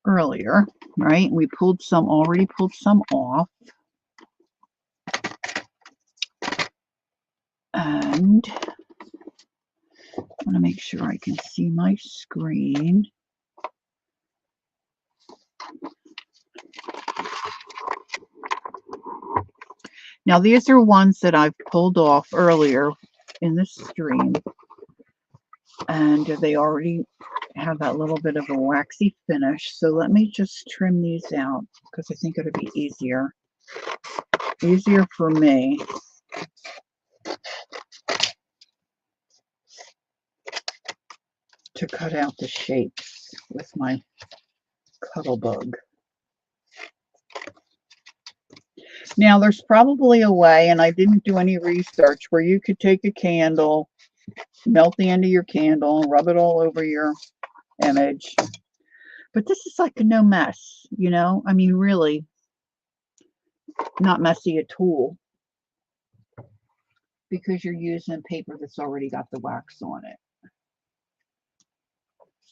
earlier, right? We already pulled some off. And I want to make sure I can see my screen. Now, these are ones that I've pulled off earlier in the stream, and they already have that little bit of a waxy finish. So let me just trim these out because I think it'll be easier for me. To cut out the shapes with my cuddle bug. Now, there's probably a way, and I didn't do any research, where you could take a candle, melt the end of your candle, and rub it all over your image. But this is like a no mess, I mean, really not messy at all, because you're using paper that's already got the wax on it.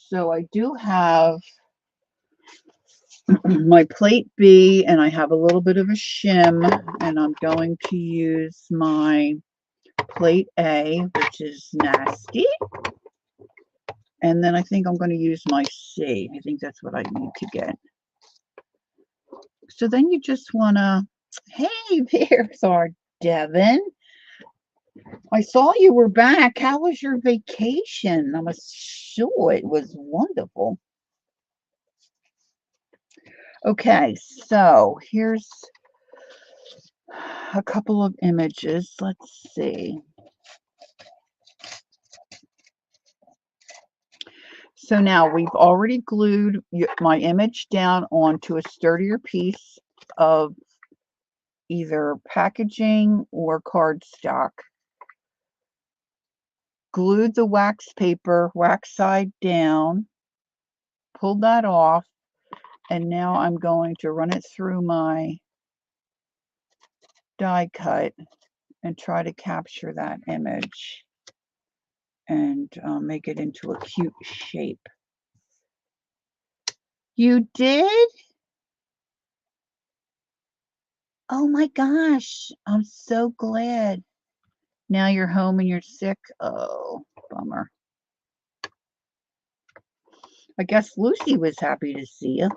So I do have my plate B, and I have a little bit of a shim, and I'm going to use my plate A, which is nasty. And then I think I'm going to use my C. I think that's what I need to get. So then you just want to, hey, there's our Devin. I saw you were back. How was your vacation? I'm sure it was wonderful. Okay, so here's a couple of images. Let's see. So now we've already glued my image down onto a sturdier piece of either packaging or cardstock. Glued the wax paper, wax side down, pulled that off, and now I'm going to run it through my die cut and try to capture that image and make it into a cute shape. You did? Oh my gosh, I'm so glad. Now you're home and you're sick. Oh, bummer. I guess Lucy was happy to see you.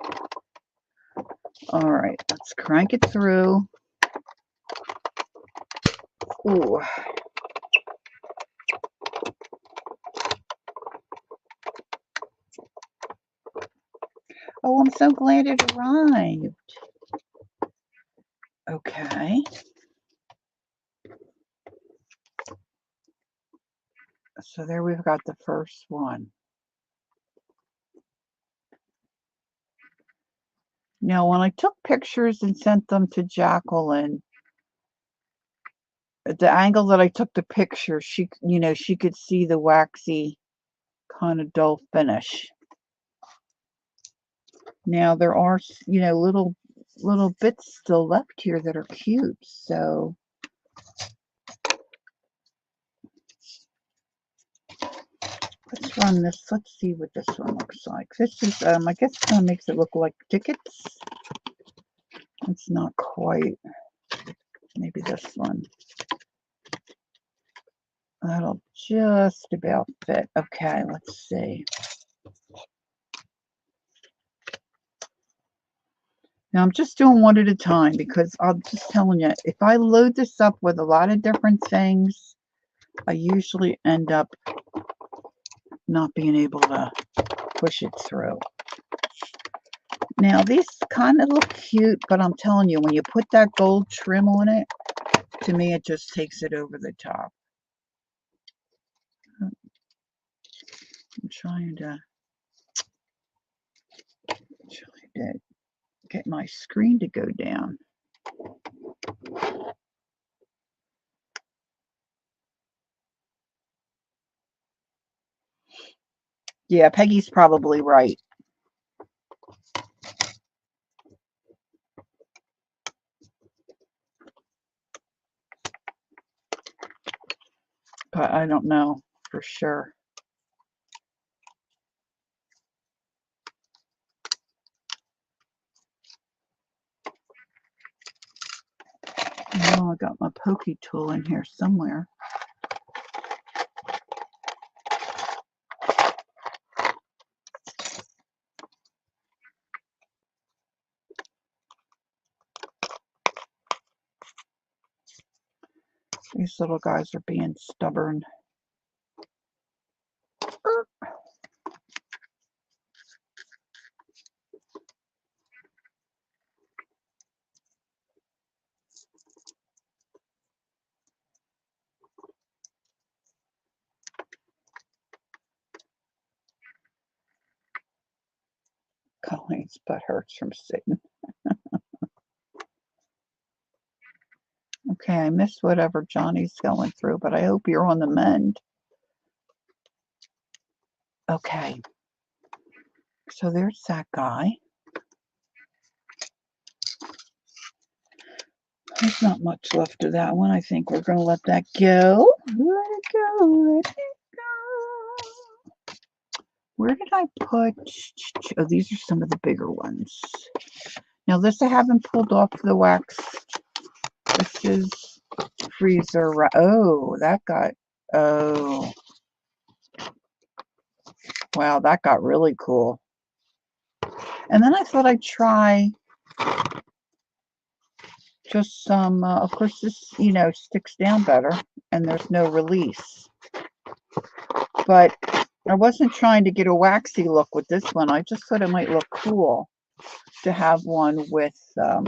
All right, let's crank it through. Ooh. Oh, I'm so glad it arrived. Okay. So there we've got the first one. Now, when I took pictures and sent them to Jacqueline, at the angle that I took the picture, she could see the waxy kind of dull finish. Now there are, little bits still left here that are cute. So let's run this. Let's see what this one looks like. This is, I guess, kind of makes it look like tickets. It's not quite. Maybe this one. That'll just about fit. Okay, let's see. Now I'm just doing one at a time because I'm just telling you, if I load this up with a lot of different things, I usually end up not being able to push it through. Now these kind of look cute, but I'm telling you, when you put that gold trim on it, to me it just takes it over the top. I'm trying to get my screen to go down. Yeah, Peggy's probably right. But I don't know for sure. Oh, I got my pokey tool in here somewhere. These little guys are being stubborn. Colleen's butt hurts from sitting. Okay, I missed whatever Johnny's going through, but I hope you're on the mend. Okay, so there's that guy. There's not much left of that one. I think we're going to let that go. Let it go, let it go. Where did I put? Oh, these are some of the bigger ones. Now this I haven't pulled off the wax. This is freezer. Oh, that got. Oh, wow, that got really cool. And then I thought I'd try just some. Of course, this sticks down better, and there's no release. But I wasn't trying to get a waxy look with this one. I just thought it might look cool to have one with a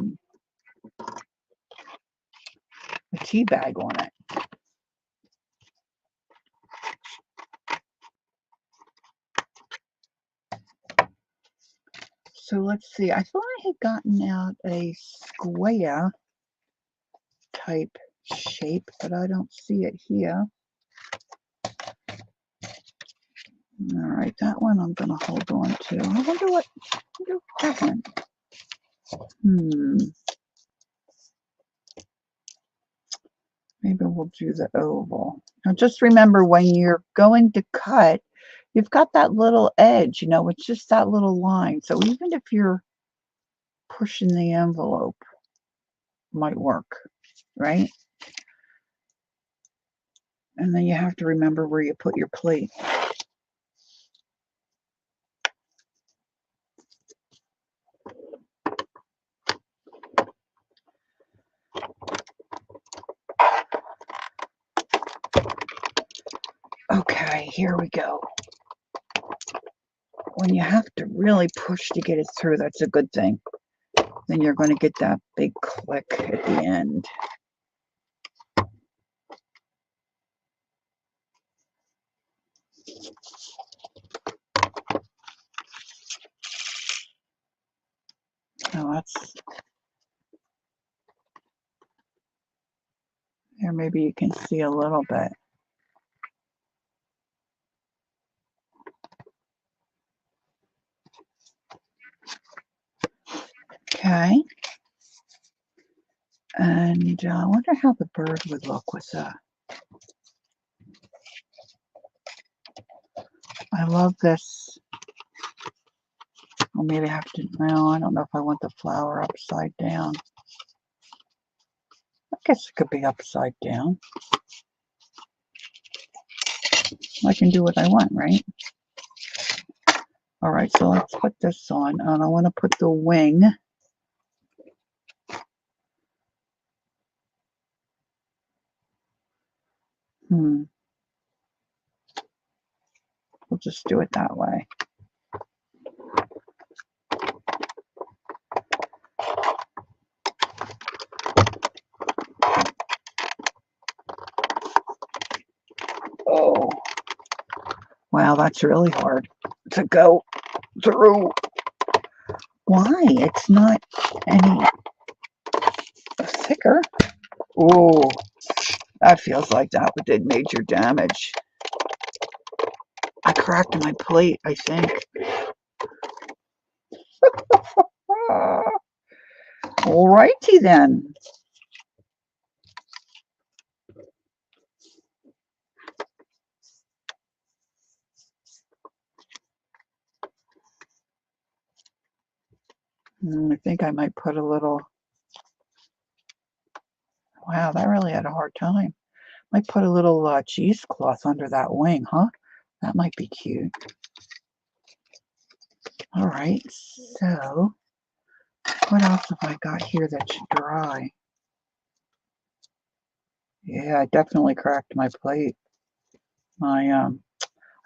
tea bag on it. So let's see. I thought I had gotten out a square type shape, but I don't see it here. All right, that one I'm going to hold on to. I wonder what that one. Maybe we'll do the oval. Now just remember, when you're going to cut, you've got that little edge, it's just that little line. So even if you're pushing the envelope, might work, right? And then you have to remember where you put your plate. Okay, here we go. When you have to really push to get it through, that's a good thing. Then you're going to get that big click at the end. Now that's there. Maybe you can see a little bit. Okay. And I wonder how the bird would look with that. I love this. Well, maybe I have to, no, I don't know if I want the flower upside down. I guess it could be upside down. I can do what I want, right? All right, so let's put this on. And I want to put the wing. We'll just do it that way. Oh, wow, that's really hard to go through. Why? It's not any thicker. Oh, that feels like that did major damage. I cracked my plate, I think. All righty then. I think I might put a little. Wow, that really had a hard time. Might put a little cheesecloth under that wing, huh? That might be cute. All right, so what else have I got here that should dry? Yeah, I definitely cracked my plate. I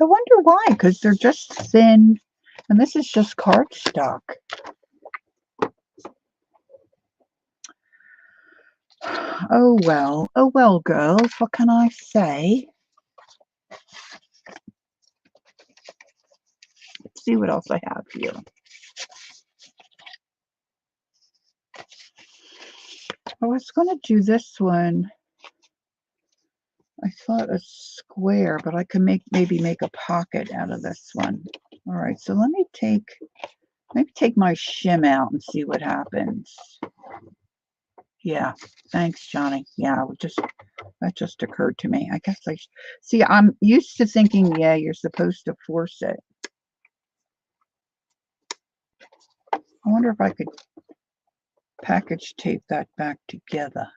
wonder why, because they're just thin, and this is just cardstock. Oh well, girls, what can I say? Let's see what else I have here. I was going to do this one. I thought a square, but I can maybe make a pocket out of this one. All right, so let me take my shim out and see what happens. Yeah, thanks, Johnny. Yeah, that just occurred to me. I guess see. I'm used to thinking, yeah, you're supposed to force it. I wonder if I could package tape that back together.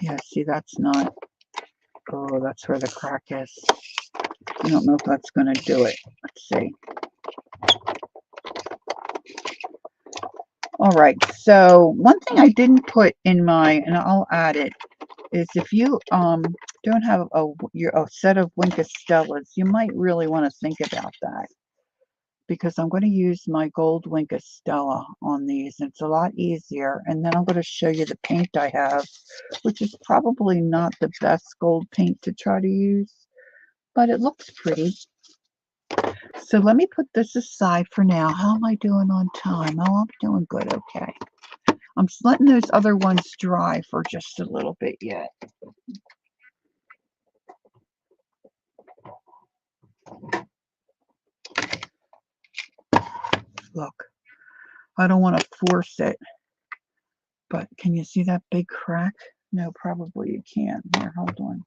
Yeah, see, that's not, oh, that's where the crack is. I don't know if that's going to do it. Let's see. All right, so one thing I didn't put in my, and I'll add it, is if you don't have a set of Wink Stellas, you might really want to think about that, because I'm going to use my gold Wink Stella on these. It's a lot easier, and then I'm going to show you the paint I have, which is probably not the best gold paint to try to use, but it looks pretty. So let me put this aside for now. How am I doing on time? Oh, I'm doing good. Okay. I'm just letting those other ones dry for just a little bit yet. Look, I don't want to force it, but can you see that big crack? No, probably you can't. Here, hold on.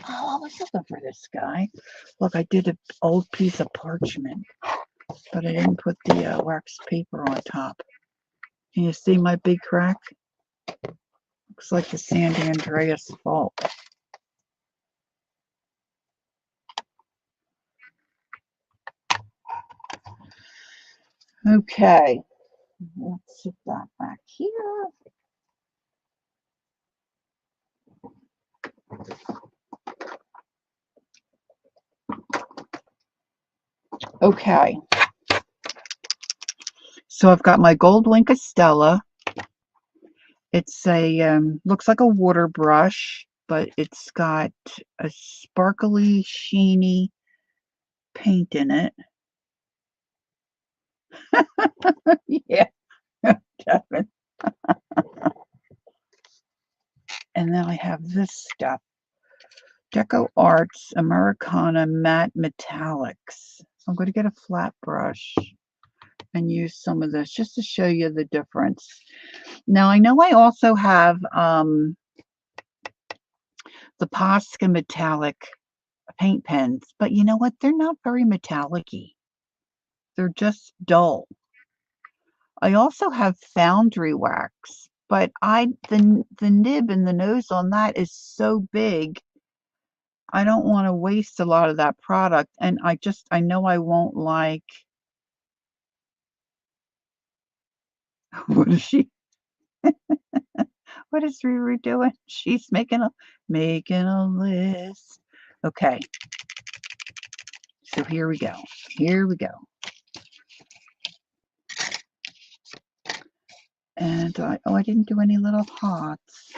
Oh, I was looking for this guy. Look, I did an old piece of parchment, but I didn't put the wax paper on top. Can you see my big crack? Looks like the San Andreas fault. Okay, let's sit that back here. Okay, so I've got my gold Wink Stella. It's a, looks like a water brush, but it's got a sparkly, sheeny paint in it. Yeah, Kevin. And then I have this stuff. Deco Arts Americana Matte Metallics. So I'm going to get a flat brush and use some of this just to show you the difference. Now, I know I also have the Posca Metallic paint pens, but you know what? They're not very metallic-y. They're just dull. I also have Foundry Wax, but the nib and the nose on that is so big, I don't want to waste a lot of that product, and I know I won't like. What is she? What is Riri doing? She's making a list. Okay, so here we go. Here we go. And I didn't do any little hearts.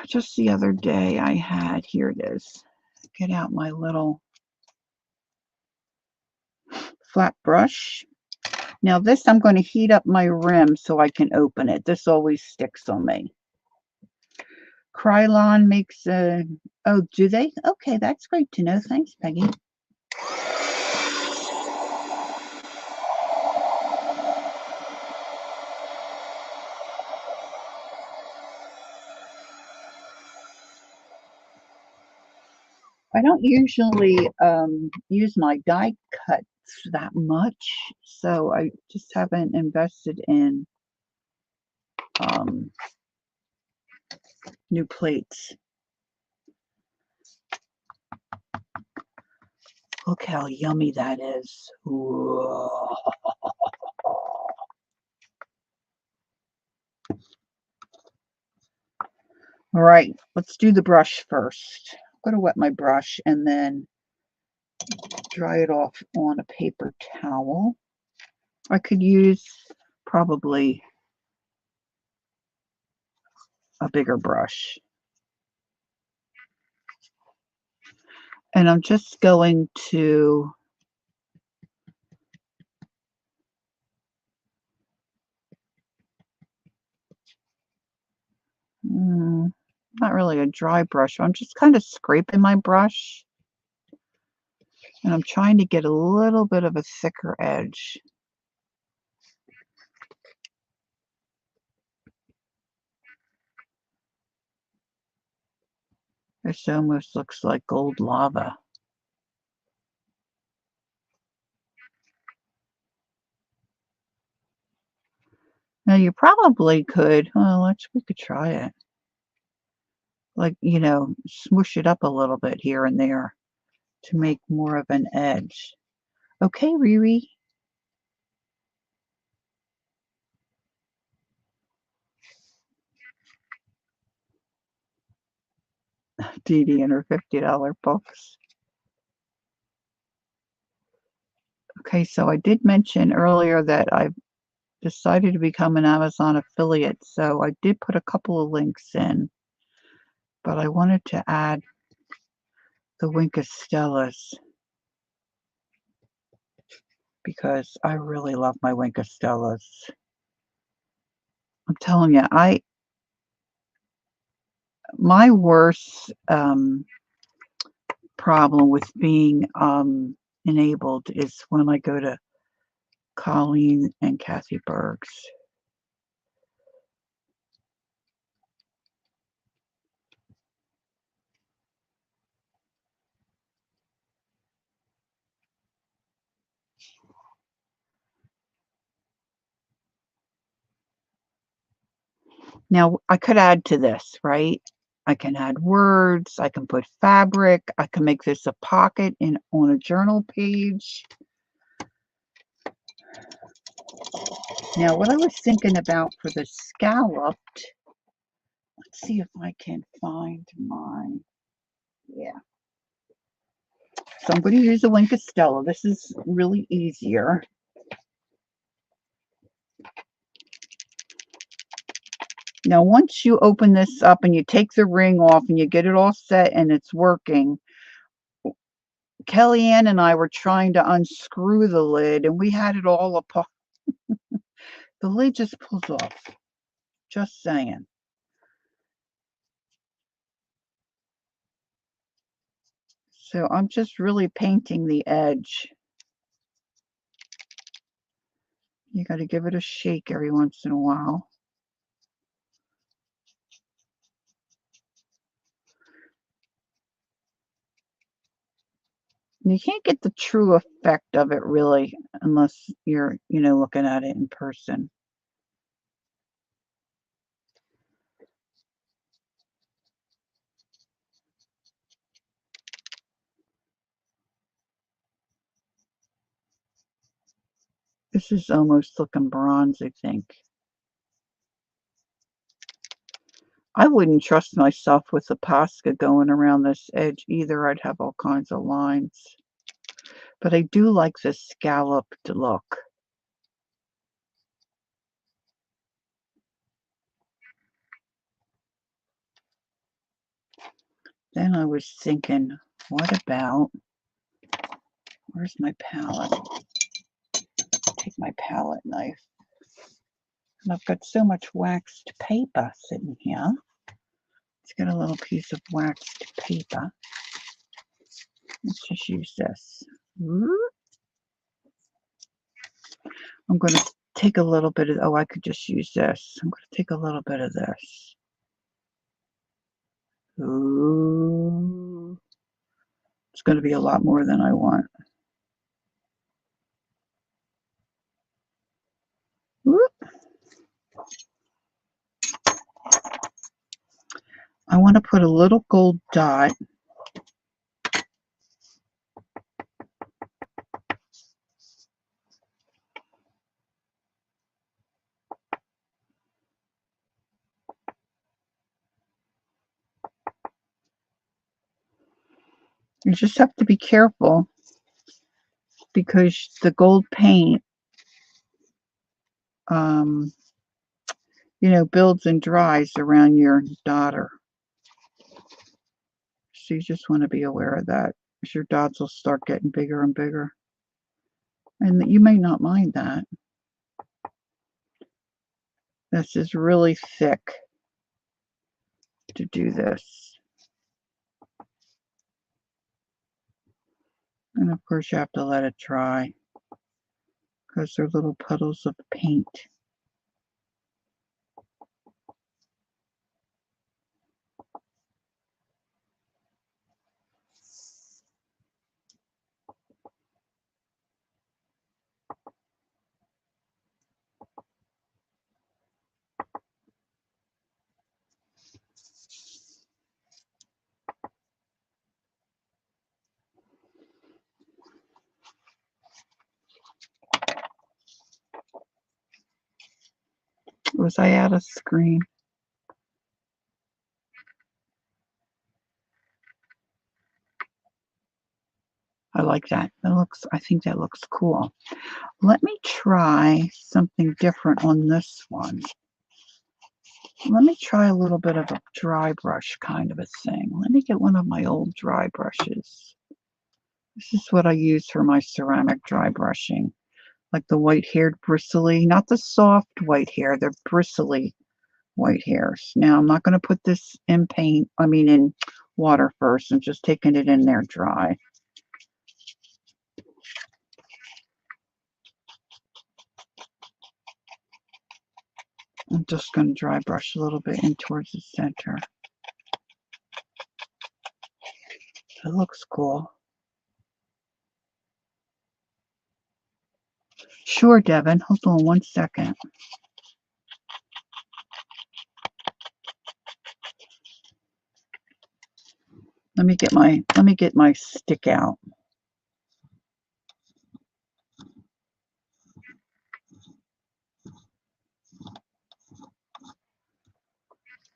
Just the other day I had, here it is. Get out my little flat brush. Now this, I'm going to heat up my rim so I can open it. This always sticks on me. Krylon makes a, oh, do they? Okay, that's great to know. Thanks, Peggy. I don't usually use my die cuts that much, so I just haven't invested in new plates. Look how yummy that is. Whoa. All right, let's do the brush first. I'm going to wet my brush and then dry it off on a paper towel. I could use probably a bigger brush. And I'm just going to not really a dry brush. I'm just kind of scraping my brush. And I'm trying to get a little bit of a thicker edge. This almost looks like gold lava. Now you probably could, well, we could try it. Like, smoosh it up a little bit here and there to make more of an edge. Okay, Riri. Dee Dee and her $50 books. Okay, so I did mention earlier that I've decided to become an Amazon affiliate, so I did put a couple of links in, but I wanted to add the Winkastellas because I really love my Winkastellas. I'm telling you, my worst problem with being enabled is when I go to Colleen and Kathy Berg's. Now, I could add to this, right? I can add words, I can put fabric, I can make this a pocket on a journal page. Now, what I was thinking about for the scalloped, let's see if I can find mine. Yeah. So I'm going to use a Winkostella. This is really easier. Now, once you open this up and you take the ring off and you get it all set and it's working, Kellyanne and I were trying to unscrew the lid and we had it all apart. The lid just pulls off. Just saying. So I'm just really painting the edge. You got to give it a shake every once in a while. You can't get the true effect of it really unless you're, looking at it in person. This is almost looking bronze, I think. I wouldn't trust myself with the Posca going around this edge either. I'd have all kinds of lines. But I do like the scalloped look. Then I was thinking, what about, where's my palette? Take my palette knife. And I've got so much waxed paper sitting here. Let's get a little piece of waxed paper. Let's just use this. I'm going to take a little bit of, oh, I could just use this. I'm going to take a little bit of this. Ooh. It's going to be a lot more than I want. Whoop. I want to put a little gold dot. You just have to be careful because the gold paint, builds and dries around your daughter. So you just want to be aware of that because your dots will start getting bigger and bigger. And you may not mind that. This is really thick to do this. And of course you have to let it dry because they're little puddles of paint. Was I out of screen? I like that. I think that looks cool. Let me try something different on this one. Let me try a little bit of a dry brush kind of a thing. Let me get one of my old dry brushes. This is what I use for my ceramic dry brushing. Like the white-haired bristly, not the soft white hair, the bristly white hairs. Now, I'm not going to put this in in water first. I'm just taking it in there dry. I'm just going to dry brush a little bit in towards the center. It looks cool. Sure, Devin. Hold on one second. Let me get my stick out.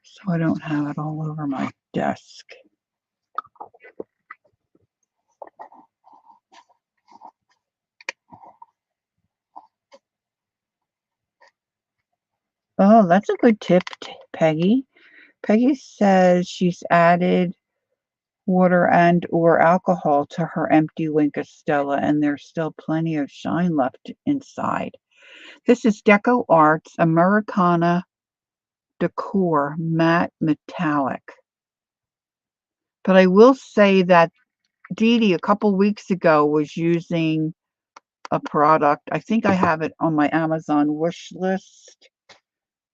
So I don't have it all over my desk. Oh, that's a good tip, Peggy. Peggy says she's added water and or alcohol to her empty Wink of Stella, and there's still plenty of shine left inside. This is Deco Arts Americana Decor Matte Metallic. But I will say that Dee Dee a couple weeks ago was using a product. I think I have it on my Amazon wish list.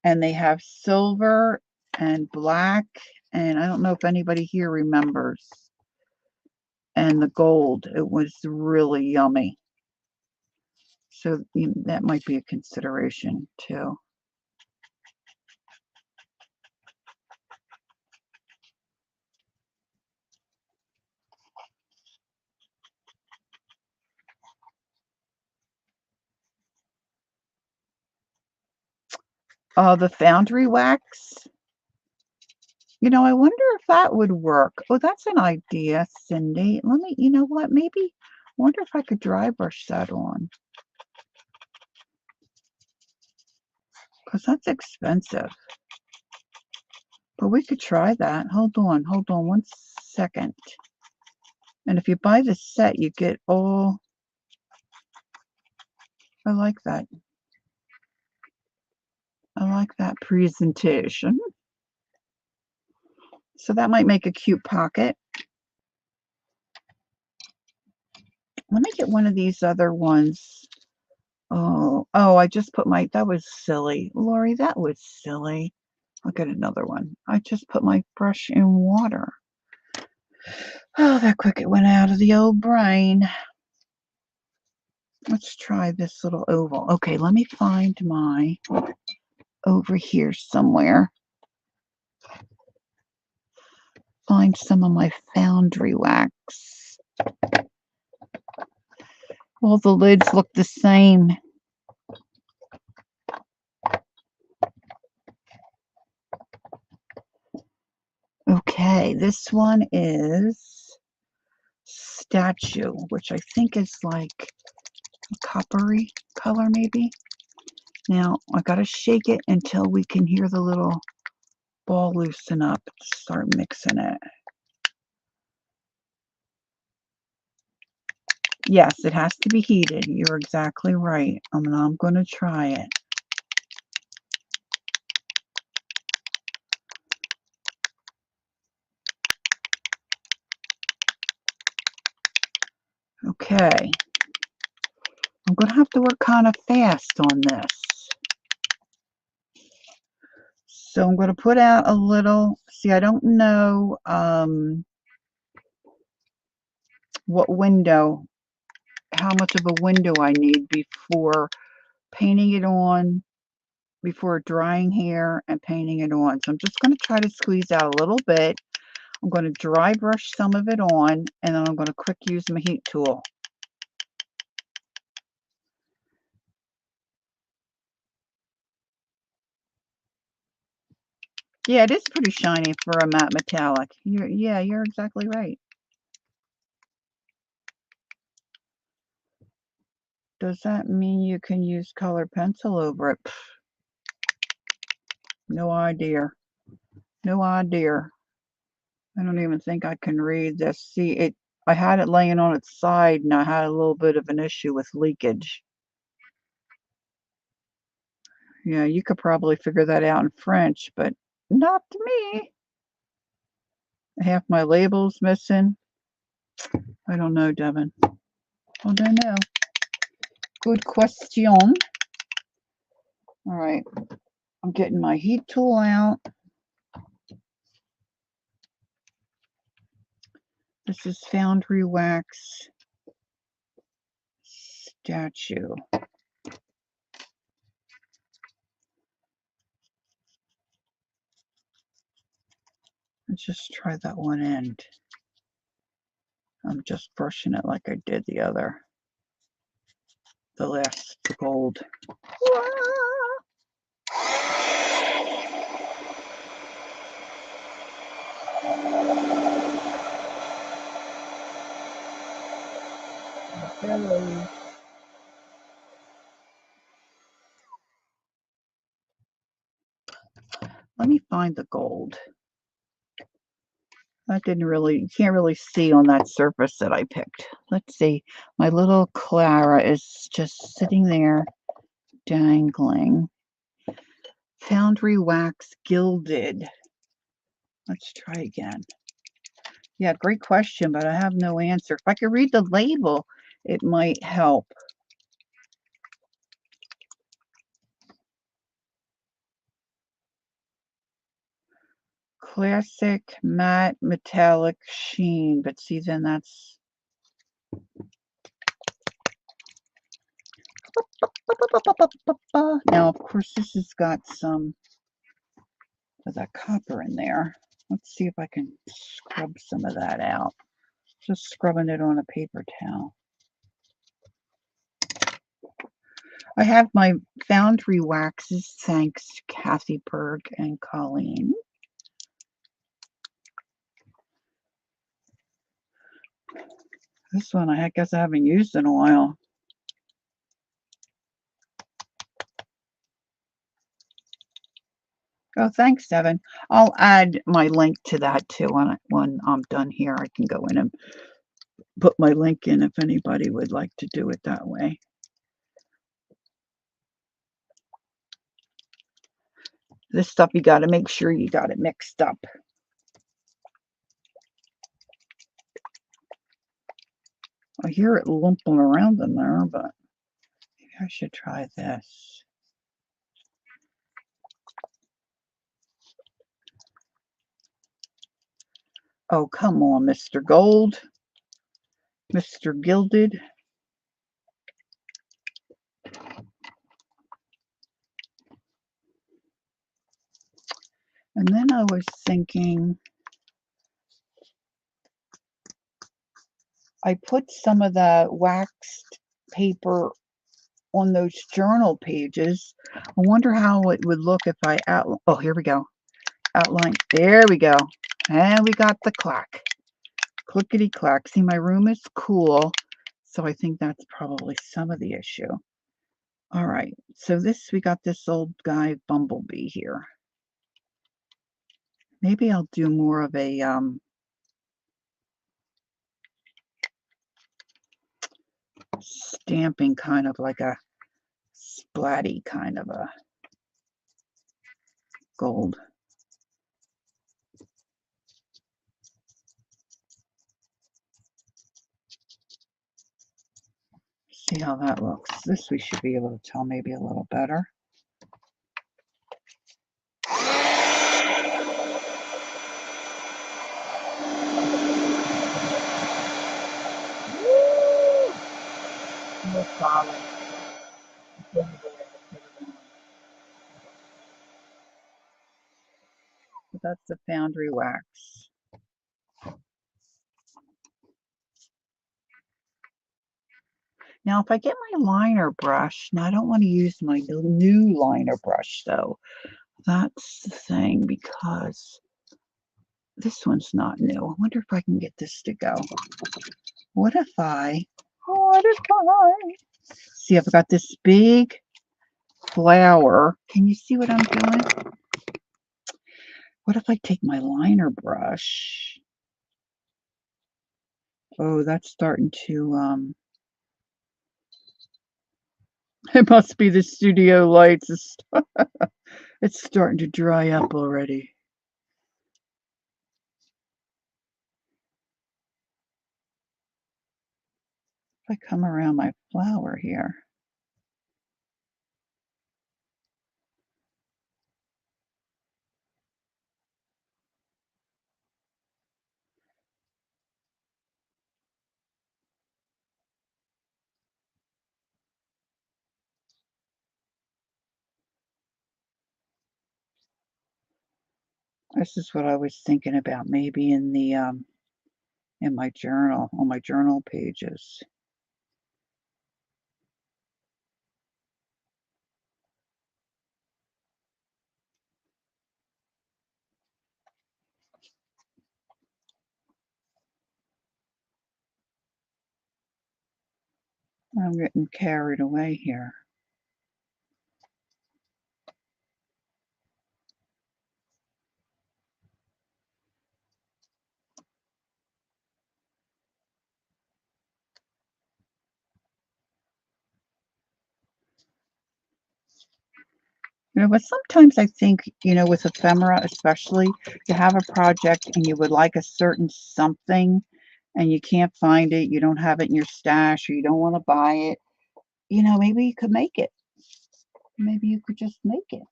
And they have silver and black. And I don't know if anybody here remembers. And the gold. It was really yummy. So that might be a consideration too. The foundry wax. I wonder if that would work. Oh, that's an idea, Cindy. You know what? Maybe, I wonder if I could dry brush that on. Because that's expensive. But we could try that. Hold on one second. And if you buy the set, you get all. I like that. I like that presentation. So that might make a cute pocket. Let me get one of these other ones. Oh, I just put that was silly. Lori, that was silly. I'll get another one. I just put my brush in water. Oh, that quick it went out of the old brain. Let's try this little oval. Okay, let me find my over here somewhere. Find some of my foundry wax. All the lids look the same. Okay, this one is Statue, which I think is like a coppery color maybe. Now, I got to shake it until we can hear the little ball loosen up. Start mixing it. Yes, it has to be heated. You're exactly right. I'm going to try it. Okay. I'm going to have to work kind of fast on this. So I'm going to put out a little. See, I don't know what window, how much of a window I need before painting it on, before drying hair and painting it on. So I'm just going to try to squeeze out a little bit. I'm going to dry brush some of it on, and then I'm going to quick use my heat tool. Yeah, it is pretty shiny for a matte metallic. You're exactly right. Does that mean you can use colored pencil over it? Pff, no idea. No idea. I don't even think I can read this. See, I had it laying on its side and I had a little bit of an issue with leakage. Yeah, you could probably figure that out in French, but not to me. Half my label's missing. I don't know, Devin. I don't know. Good question. All right, I'm getting my heat tool out. This is Foundry Wax Statue. Let's just try that one end. I'm just brushing it like I did the last gold. Hello. Let me find the gold. That didn't really, you can't really see on that surface that I picked. Let's see. My little Clara is just sitting there dangling. Foundry Wax Gilded. Let's try again. Yeah, great question, but I have no answer. If I could read the label, it might help. Classic matte metallic sheen, but see, then that's now, of course, this has got some of that copper in there. Let's see if I can scrub some of that out. Just scrubbing it on a paper towel. I have my foundry waxes, thanks to Kathy Berg and Colleen. This one I guess I haven't used in a while. Oh, thanks, Devin. I'll add my link to that too when I'm done here. I can go in and put my link in if anybody would like to do it that way. This stuff, you got to make sure you got it mixed up. I hear it lumping around in there, but maybe I should try this. Oh, come on, Mr. Gold. Mr. Gilded. And then I was thinking, I put some of the waxed paper on those journal pages. I wonder how it would look if I oh, here we go. Outline. There we go. And we got the clack. Clickety clack. See, my room is cool, so I think that's probably some of the issue. All right, so we got this old guy Bumblebee here. Maybe I'll do more of a stamping, kind of like a splatty kind of a gold. See how that looks. This we should be able to tell maybe a little better. More solid. So that's the foundry wax. Now, if I get my liner brush, now I don't want to use my new liner brush though. That's the thing, because this one's not new. I wonder if I can get this to go. What if I see, I've got this big flower. Can you see what I'm doing? What if I take my liner brush? Oh, that's starting to, it must be the studio lights. It's starting to dry up already. If I come around my flower here. This is what I was thinking about, maybe in the in my journal, on my journal pages. I'm getting carried away here. But sometimes I think, with ephemera especially, you have a project and you would like a certain something and you can't find it, you don't have it in your stash, or you don't want to buy it, maybe you could make it. Maybe you could just make it.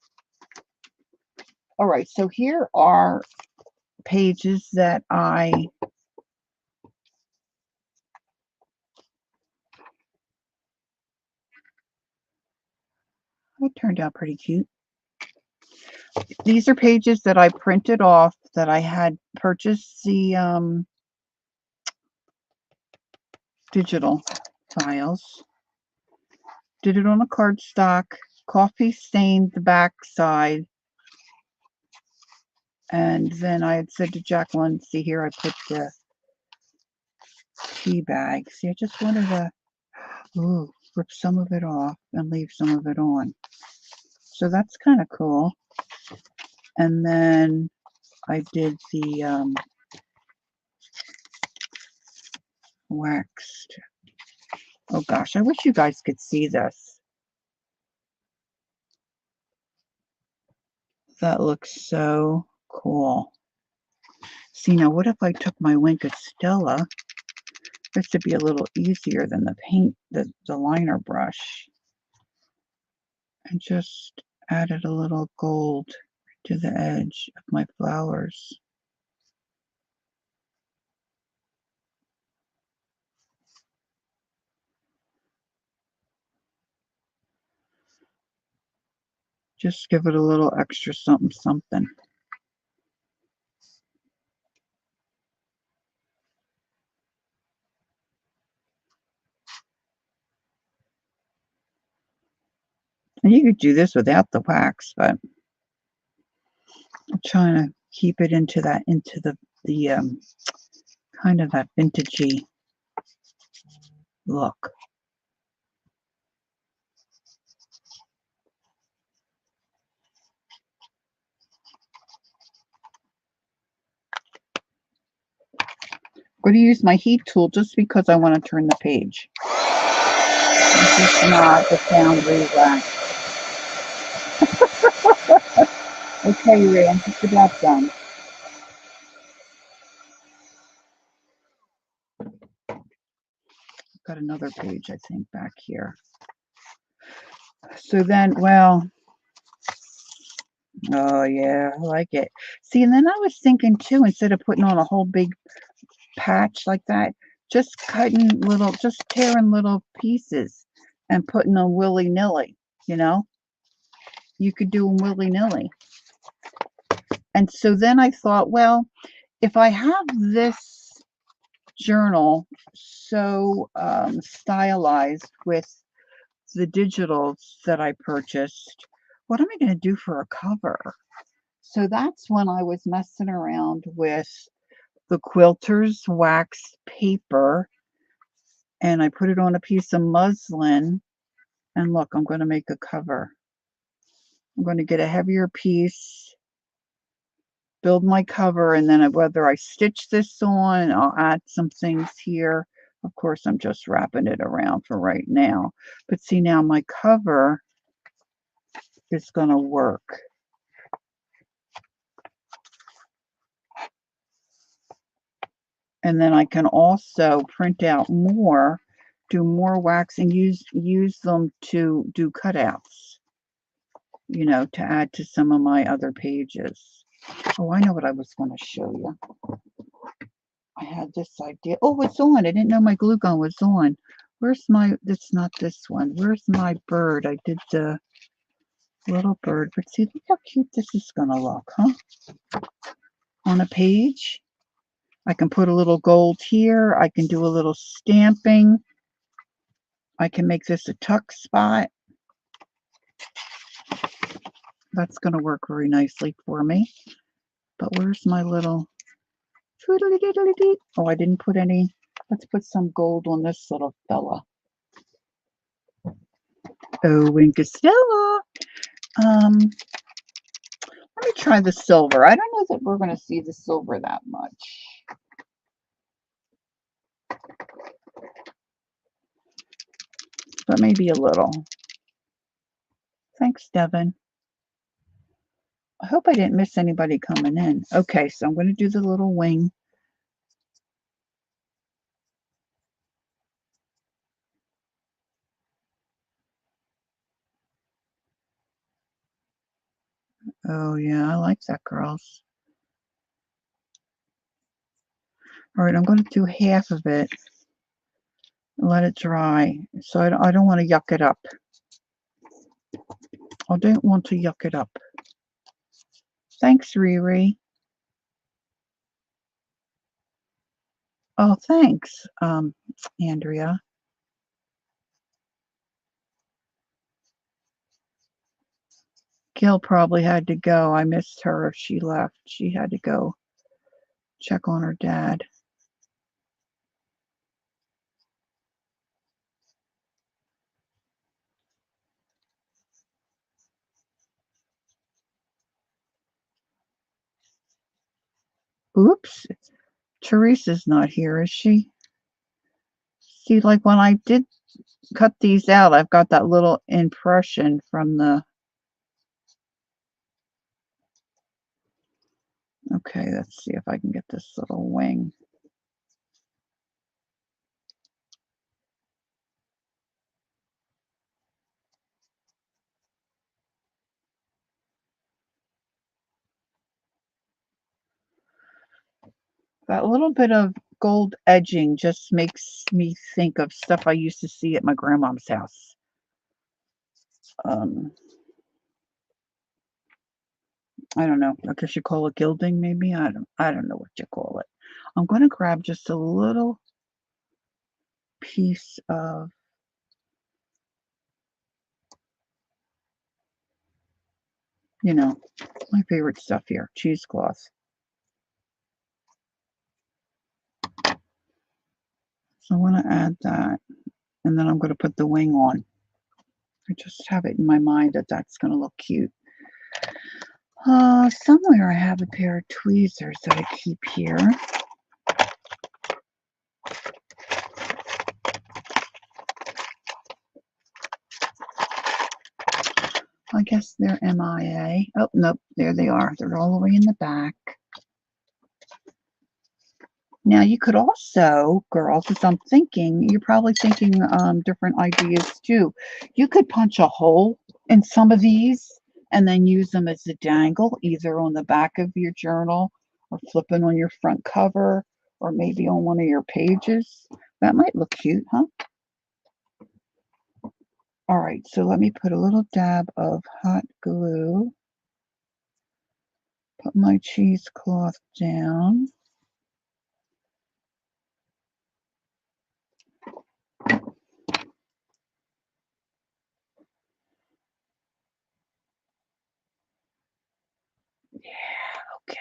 All right, so here are pages that it turned out pretty cute. These are pages that I printed off that I had purchased the digital files. Did it on a cardstock, coffee stained the back side. And then I had said to Jacqueline, see here, I put the tea bag. See, I just wanted to rip some of it off and leave some of it on. So that's kind of cool. And then I did the waxed. Oh gosh, I wish you guys could see this. That looks so cool. See, now what if I took my Wink Stella? This would be a little easier than the paint, the liner brush. And just added a little gold to the edge of my flowers. Just give it a little extra something something. And you could do this without the wax, but I'm trying to keep it into the kind of that vintagey look. I'm going to use my heat tool just because I want to turn the page. This is not the foundry wax. Okay, Ray, I'm just about done. I've got another page, I think, back here. So then, well, oh yeah, I like it. See, and then I was thinking too, instead of putting on a whole big patch like that, just tearing little pieces and putting them willy-nilly, You could do them willy-nilly. And so then I thought, well, if I have this journal so stylized with the digitals that I purchased, what am I going to do for a cover? So that's when I was messing around with the quilter's wax paper, and I put it on a piece of muslin, and look, I'm going to make a cover. I'm going to get a heavier piece, build my cover, and then whether I stitch this on, I'll add some things here. Of course, I'm just wrapping it around for right now. But see, now my cover is going to work. And then I can also print out more, do more wax, and use them to do cutouts, you know, to add to some of my other pages. Oh, I know what I was going to show you. I had this idea. Oh, it's on. I didn't know my glue gun was on. Where's my, it's not this one. Where's my bird? I did the little bird. But see, look how cute this is going to look, huh? On a page. I can put a little gold here. I can do a little stamping. I can make this a tuck spot. That's going to work very nicely for me. But where's my little... Oh, I didn't put any. Let's put some gold on this little fella. Oh, and Costello. Let me try the silver. I don't know that we're going to see the silver that much. But maybe a little. Thanks, Devin. I hope I didn't miss anybody coming in. Okay, so I'm going to do the little wing. Oh, yeah, I like that, girls. All right, I'm going to do half of it and let it dry. So I don't want to yuck it up. I don't want to yuck it up. Thanks, Riri. Oh, thanks, Andrea. Gil probably had to go. I missed her if she left. She had to go check on her dad. Oops. Teresa's not here, is she? See, like when I did cut these out, I've got that little impression from the... Okay, let's see if I can get this little wing. That little bit of gold edging just makes me think of stuff I used to see at my grandma's house. I don't know. I guess you call it gilding, maybe. I don't know what you call it. I'm going to grab just a little piece of, you know, my favorite stuff here, cheesecloth. So I want to add that, and then I'm going to put the wing on. I just have it in my mind that that's going to look cute. Somewhere I have a pair of tweezers that I keep here. I guess they're MIA. Oh, nope, there they are. They're all the way in the back. Now, you could also, girls, as I'm thinking, you're probably thinking different ideas too. You could punch a hole in some of these and then use them as a dangle, either on the back of your journal or flipping on your front cover or maybe on one of your pages. That might look cute, huh? All right, so let me put a little dab of hot glue. Put my cheesecloth down. Yeah, okay.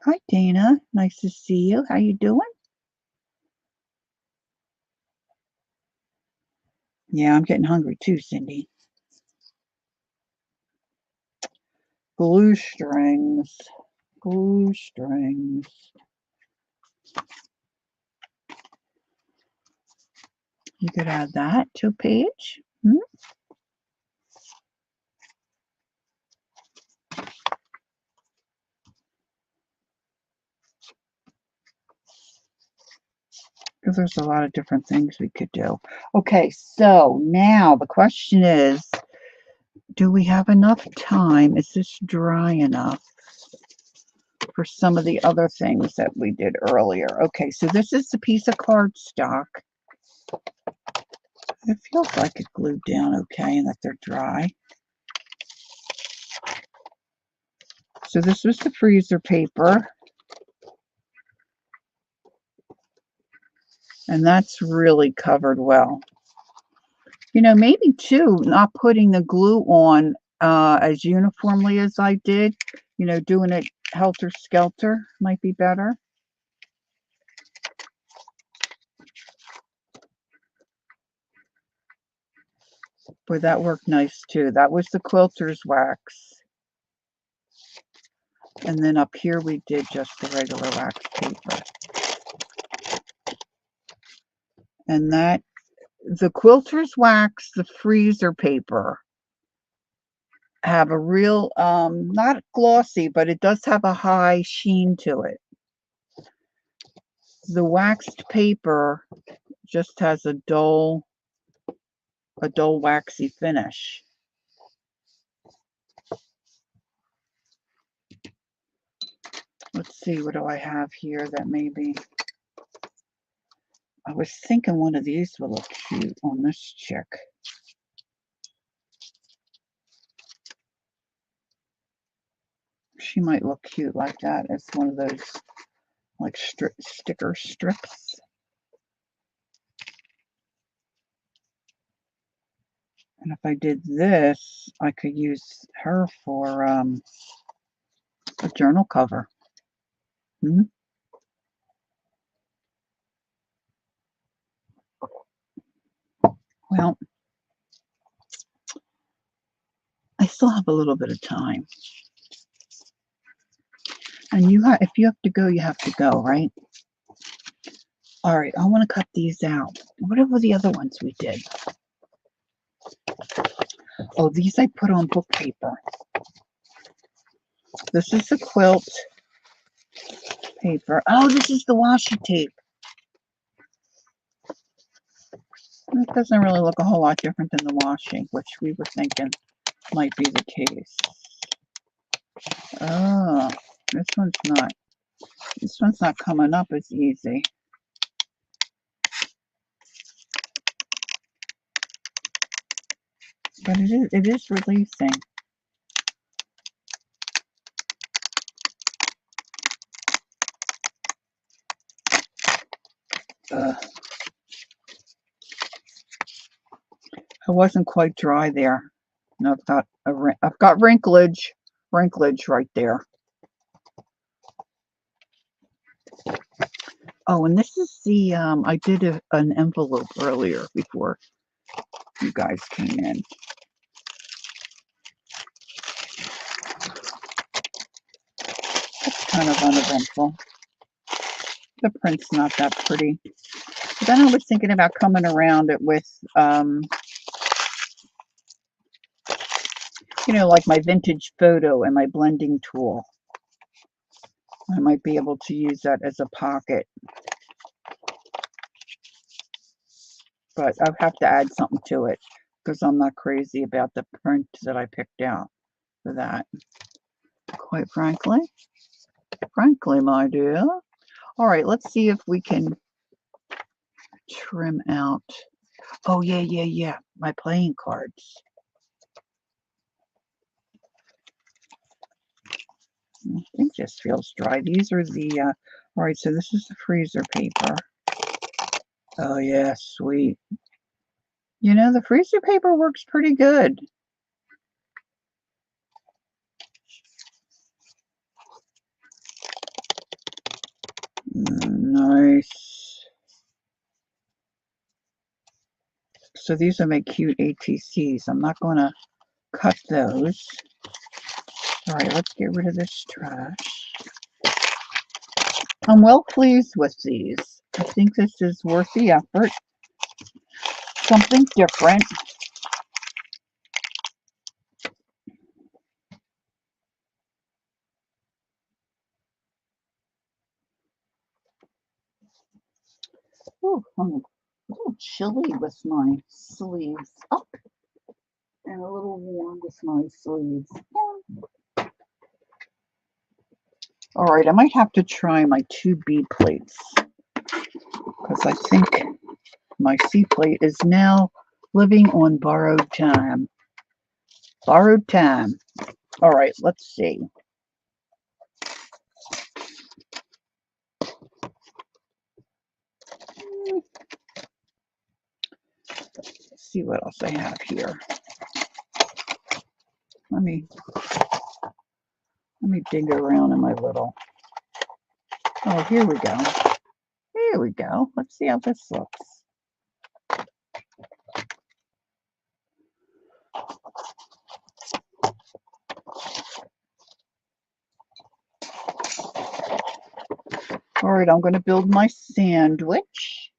Hi, Dana. Nice to see you. How you doing? Yeah, I'm getting hungry too, Cindy. Glue strings. Glue strings. You could add that to a page. Because there's a lot of different things we could do. Okay, so now the question is, do we have enough time? Is this dry enough for some of the other things that we did earlier? Okay, so this is a piece of cardstock. It feels like it glued down okay and that they're dry. So this was the freezer paper. And that's really covered well. You know, maybe too, not putting the glue on as uniformly as I did, you know, doing it helter-skelter might be better. But that worked nice too. That was the quilter's wax. And then up here we did just the regular wax paper. And that, the quilter's wax, the freezer paper, have a real, not glossy, but it does have a high sheen to it. The waxed paper just has a dull waxy finish. Let's see, what do I have here that maybe, I was thinking one of these would look cute on this chick. She might look cute like that as one of those like sticker strips. And if I did this, I could use her for a journal cover. Well, I still have a little bit of time. And if you have to go, you have to go, right? All right, I want to cut these out. What were the other ones we did? Oh, these I put on book paper. This is the quilt paper. Oh, this is the washi tape. It doesn't really look a whole lot different than the washi, which we were thinking might be the case. Oh, this one's not coming up as easy. But it is releasing. Ugh. I wasn't quite dry there. And I've got wrinklage right there. Oh, and this is the I did an envelope earlier before you guys came in. It's kind of uneventful. The print's not that pretty. But then I was thinking about coming around it with you know, like my vintage photo and my blending tool. I might be able to use that as a pocket. But I'll have to add something to it because I'm not crazy about the print that I picked out for that. Quite frankly, my dear. All right, let's see if we can trim out. Oh, yeah. My playing cards. I think this feels dry. These are the, all right, so this is the freezer paper. Oh, yeah, sweet. You know, the freezer paper works pretty good. Nice. So these are my cute ATCs. I'm not going to cut those. All right, let's get rid of this trash. I'm well pleased with these. I think this is worth the effort. Something different. Oh, I'm a little chilly with my sleeves up and a little warm with my sleeves down. All right, I might have to try my 2B plates because I think my C plate is now living on borrowed time. Borrowed time. All right, let's see. Let's see what else I have here. Let me dig around in my little. Oh, here we go. Here we go. Let's see how this looks. All right, I'm going to build my sandwich.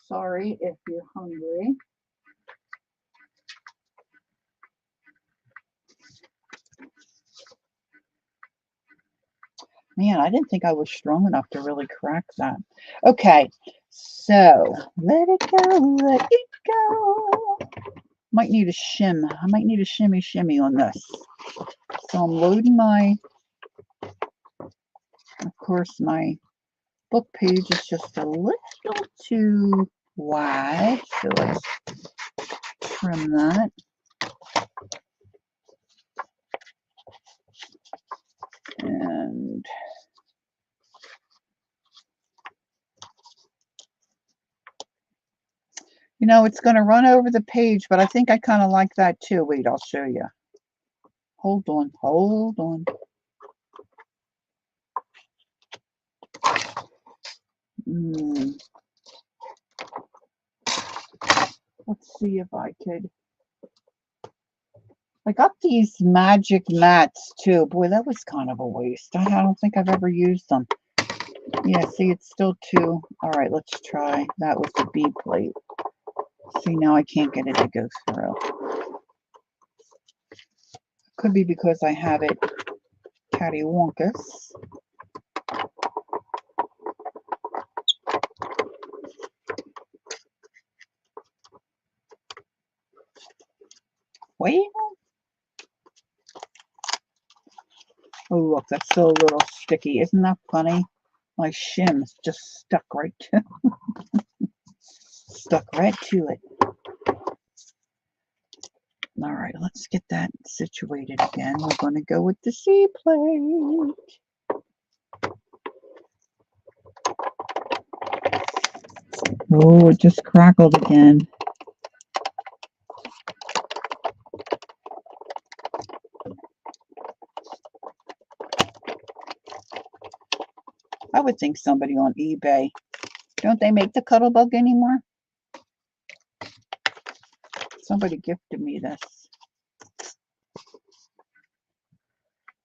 Sorry if you're hungry. Man, I didn't think I was strong enough to really crack that. Okay, so let it go, let it go. Might need a shim. I might need a shimmy on this. So I'm loading my, of course, my book page is just a little too wide. So let's trim that. And you know, it's going to run over the page, but I think I kind of like that too. Wait, I'll show you. Hold on, hold on. Let's see if I could. I got these magic mats too. Boy, that was kind of a waste. I don't think I've ever used them. Yeah, see, it's still too. All right, let's try. That was the B plate. See, now I can't get it to go through. Could be because I have it cattywampus. Wait. Oh, look, that's still a little sticky. Isn't that funny? My shim's just stuck right to it. All right, let's get that situated again. We're going to go with the C plate. Oh, it just crackled again. I would think somebody on eBay. Don't they make the Cuttlebug anymore? Somebody gifted me this.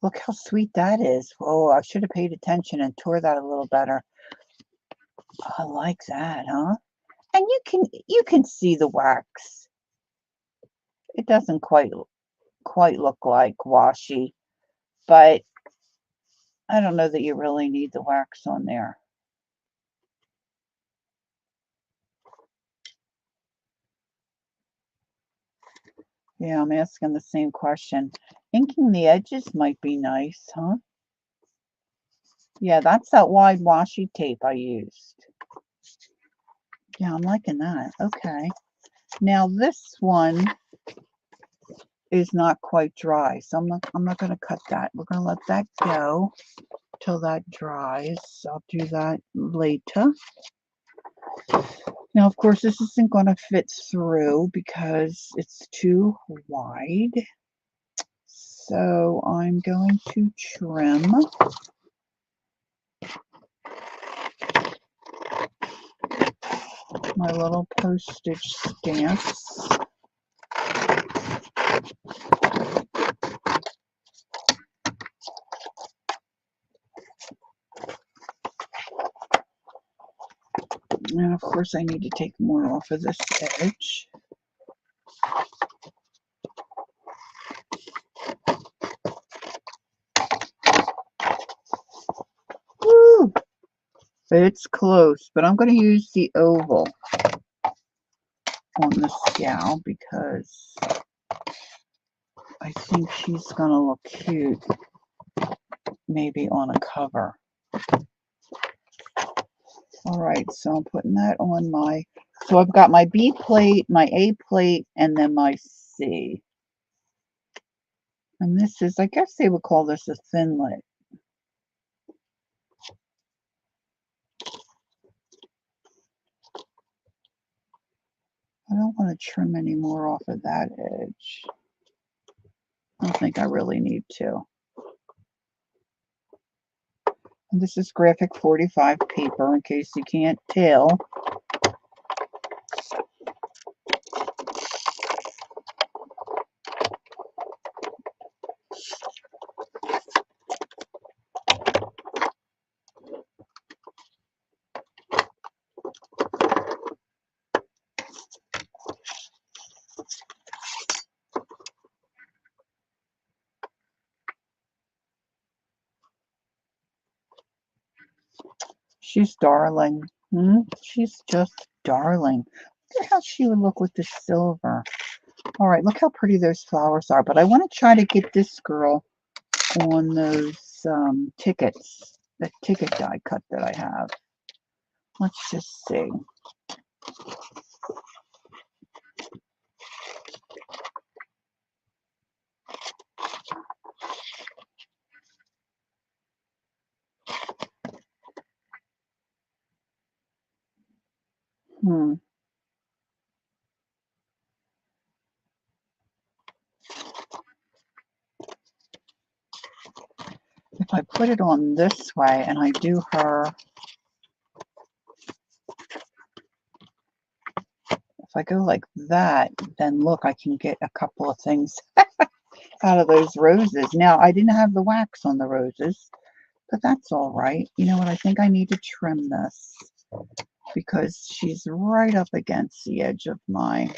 Look how sweet that is. Oh, I should have paid attention and tore that a little better. I like that, huh? And you can see the wax. It doesn't quite look like washi, but I don't know that you really need the wax on there. Yeah, I'm asking the same question. Inking the edges might be nice, huh? Yeah, that's that wide washi tape I used. Yeah, I'm liking that. Okay. Now this one is not quite dry, so I'm not going to cut that. We're going to let that go till that dries. I'll do that later. Now, of course, this isn't going to fit through because it's too wide. So I'm going to trim. my little postage stamps. And of course I need to take more off of this edge. Woo! It's close, but I'm going to use the oval on the scowl because I think she's going to look cute maybe on a cover. All right, so I'm putting that on my, so I've got my B plate, my A plate, and then my C. And this is, I guess they would call this a thinlet. I don't want to trim any more off of that edge. I don't think I really need to. And this is graphic 45 paper, in case you can't tell. She's darling. She's just darling. Look at how she would look with the silver. All right, look how pretty those flowers are. But I want to try to get this girl on those tickets, the ticket die cut that I have. Let's just see. If I put it on this way and I do her, if I go like that, then look, I can get a couple of things out of those roses. Now, I didn't have the wax on the roses, but that's all right. You know what? I think I need to trim this because she's right up against the edge of my.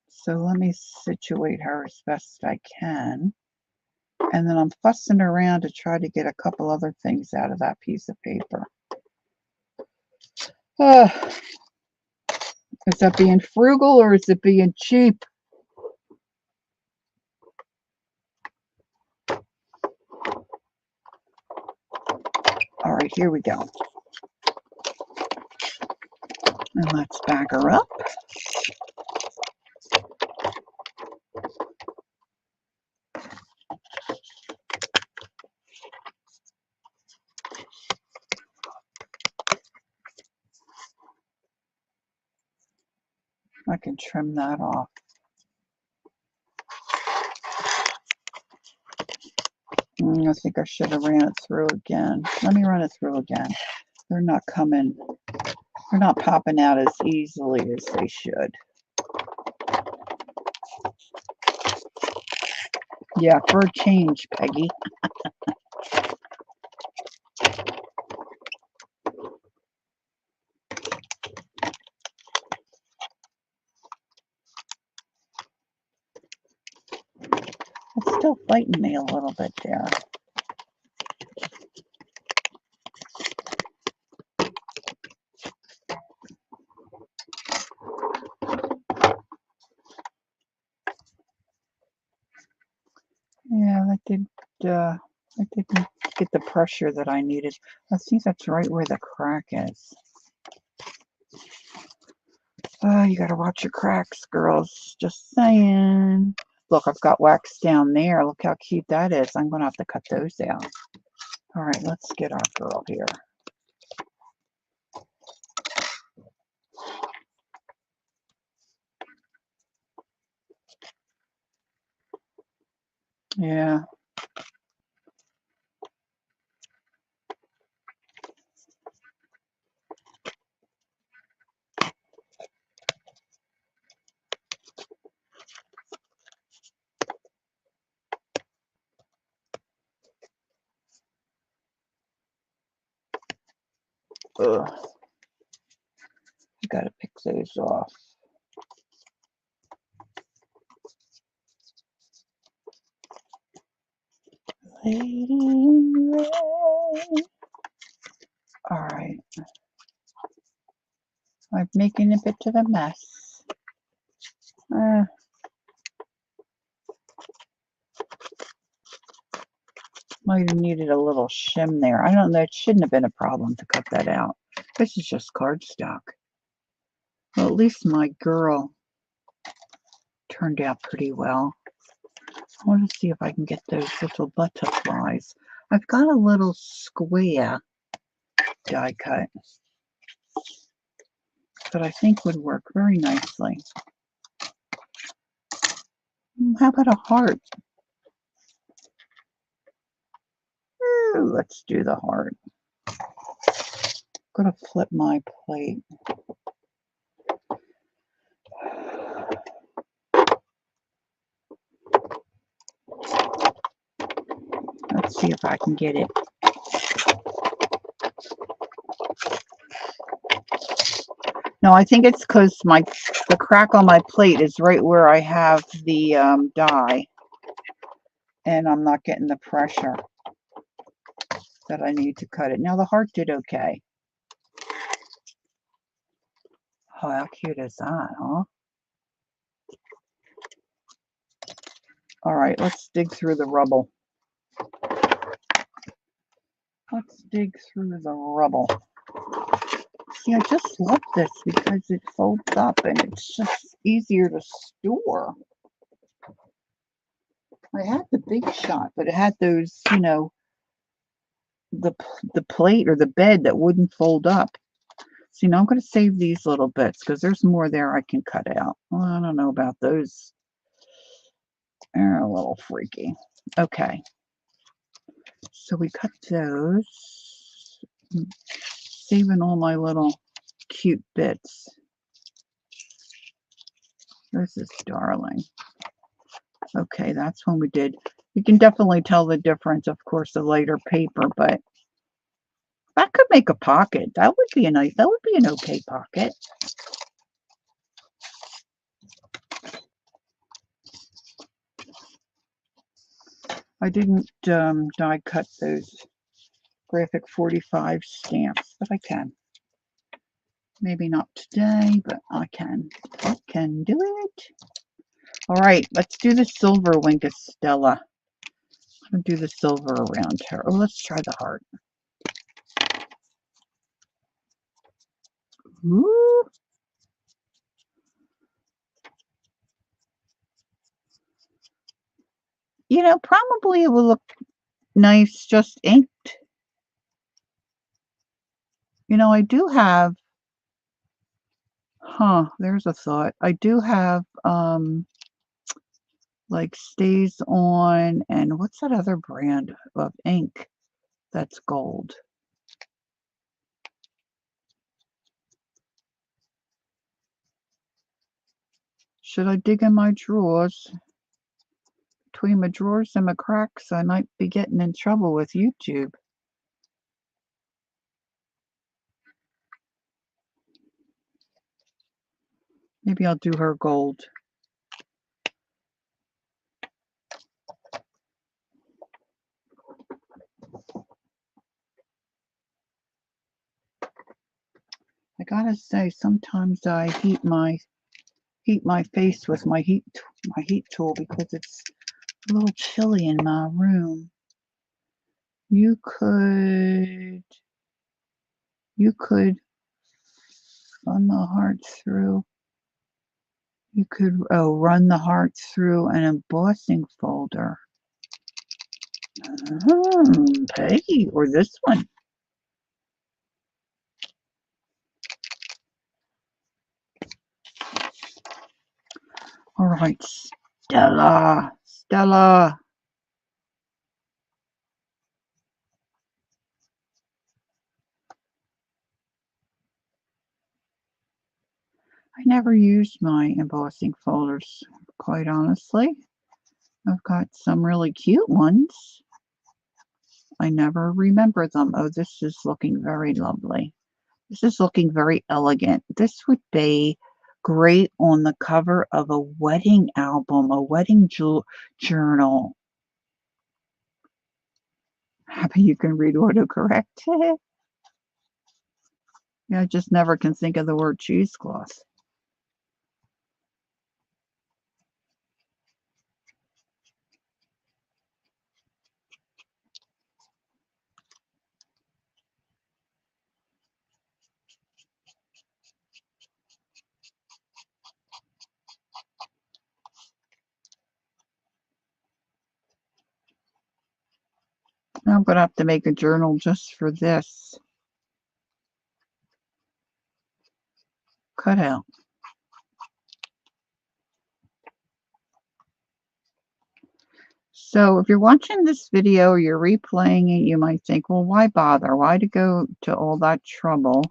So let me situate her as best I can. And then I'm fussing around to try to get a couple other things out of that piece of paper. Is that being frugal or is it being cheap? All right, here we go. And let's back her up. I can trim that off. I think I should have ran it through again. Let me run it through again. They're not coming, they're not popping out as easily as they should. Yeah, for a change, Peggy. It's still fighting me a little bit there. Yeah, that didn't get the pressure that I needed. I think that's right where the crack is. Oh, you gotta watch your cracks, girls. Just saying. Look, I've got wax down there. Look how cute that is. I'm gonna have to cut those out. All right, let's get our girl here. Yeah. Ugh. Gotta pick those off. Lady in Red. All right. I'm making a bit of a mess. Might have needed a little shim there. I don't know. It shouldn't have been a problem to cut that out. This is just cardstock. Well, at least my girl turned out pretty well. I want to see if I can get those little butterflies. I've got a little square die cut that I think would work very nicely. How about a heart? Ooh, let's do the heart. I'm going to flip my plate. Let's see if I can get it. No, I think it's because the crack on my plate is right where I have the die, and I'm not getting the pressure that I need to cut it. Now the heart did okay. Oh, how cute is that, huh? All right, let's dig through the rubble. Let's dig through the rubble. See, I just love this because it folds up and it's just easier to store. I had the big shot, but it had those, you know, the plate or the bed that wouldn't fold up. See, now I'm going to save these little bits because there's more there I can cut out. Well, I don't know about those. They're a little freaky. Okay. So we cut those. Saving all my little cute bits. This is darling. Okay, that's when we did. You can definitely tell the difference, of course, the lighter paper, but that could make a pocket. That would be a nice, that would be an okay pocket. I didn't die cut those graphic 45 stamps, but I can. Maybe not today, but I can. I can do it. All right, let's do the silver wink of Stella. I'm going to do the silver around her. Oh, let's try the heart. Ooh. You know, probably it will look nice just inked. You know, I do have, there's a thought. I do have, like Stays On, and what's that other brand of ink that's gold? Should I dig in my drawers? Between my drawers and my cracks, I might be getting in trouble with YouTube. Maybe I'll do her gold. I gotta say, sometimes I heat my face with my heat tool because it's a little chilly in my room. You could run the heart through. You could run the heart through an embossing folder. Peggy, or this one. All right, Stella. Stella. I never used my embossing folders, quite honestly. I've got some really cute ones. I never remember them. Oh, this is looking very lovely. This is looking very elegant. This would be great on the cover of a wedding album, a wedding journal. Happy you can read autocorrect. Yeah, I just never can think of the word cheesecloth. I'm going to have to make a journal just for this cutout. So if you're watching this video or you're replaying it, you might think, well, why bother? Why to go to all that trouble?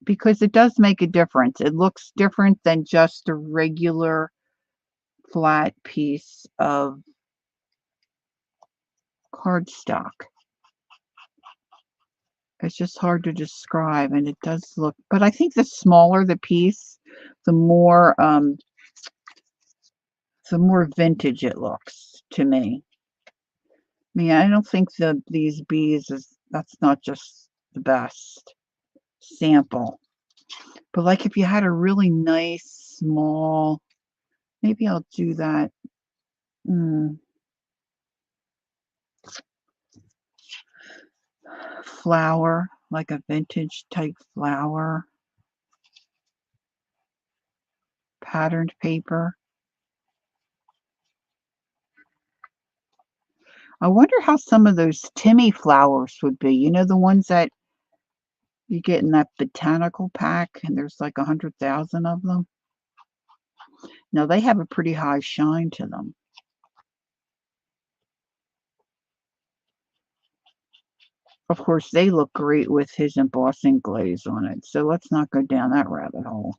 Because it does make a difference. It looks different than just a regular flat piece of cardstock. It's just hard to describe, and it does look, but I think the smaller the piece, the more vintage it looks to me. I mean, I don't think these bees that's not just the best sample. But like if you had a really nice small, maybe I'll do that. Flower, like a vintage type flower, patterned paper. I wonder how some of those Timmy flowers would be. You know, the ones that you get in that botanical pack, and there's like 100,000 of them. Now they have a pretty high shine to them. Of course, they look great with his embossing glaze on it. So let's not go down that rabbit hole.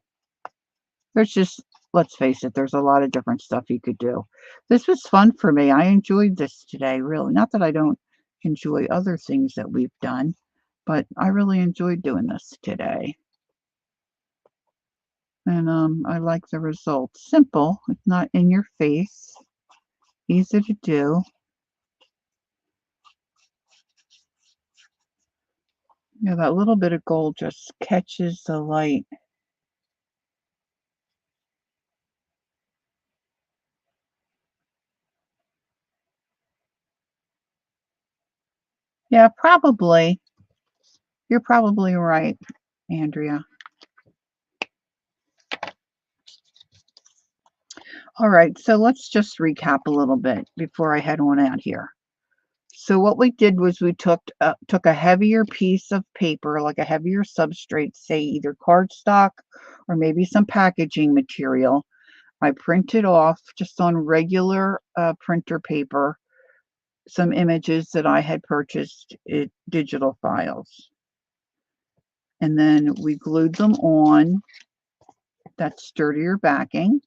There's just, let's face it, there's a lot of different stuff you could do. This was fun for me. I enjoyed this today, really. Not that I don't enjoy other things that we've done, but I really enjoyed doing this today. And I like the results. Simple. It's not in your face. Easy to do. Yeah, that little bit of gold just catches the light. Yeah, probably. You're probably right, Andrea. All right, so let's just recap a little bit before I head on out here. So what we did was we took a heavier piece of paper, like a heavier substrate, say either cardstock or maybe some packaging material. I printed off just on regular printer paper some images that I had purchased in digital files. And then we glued them on that sturdier backing.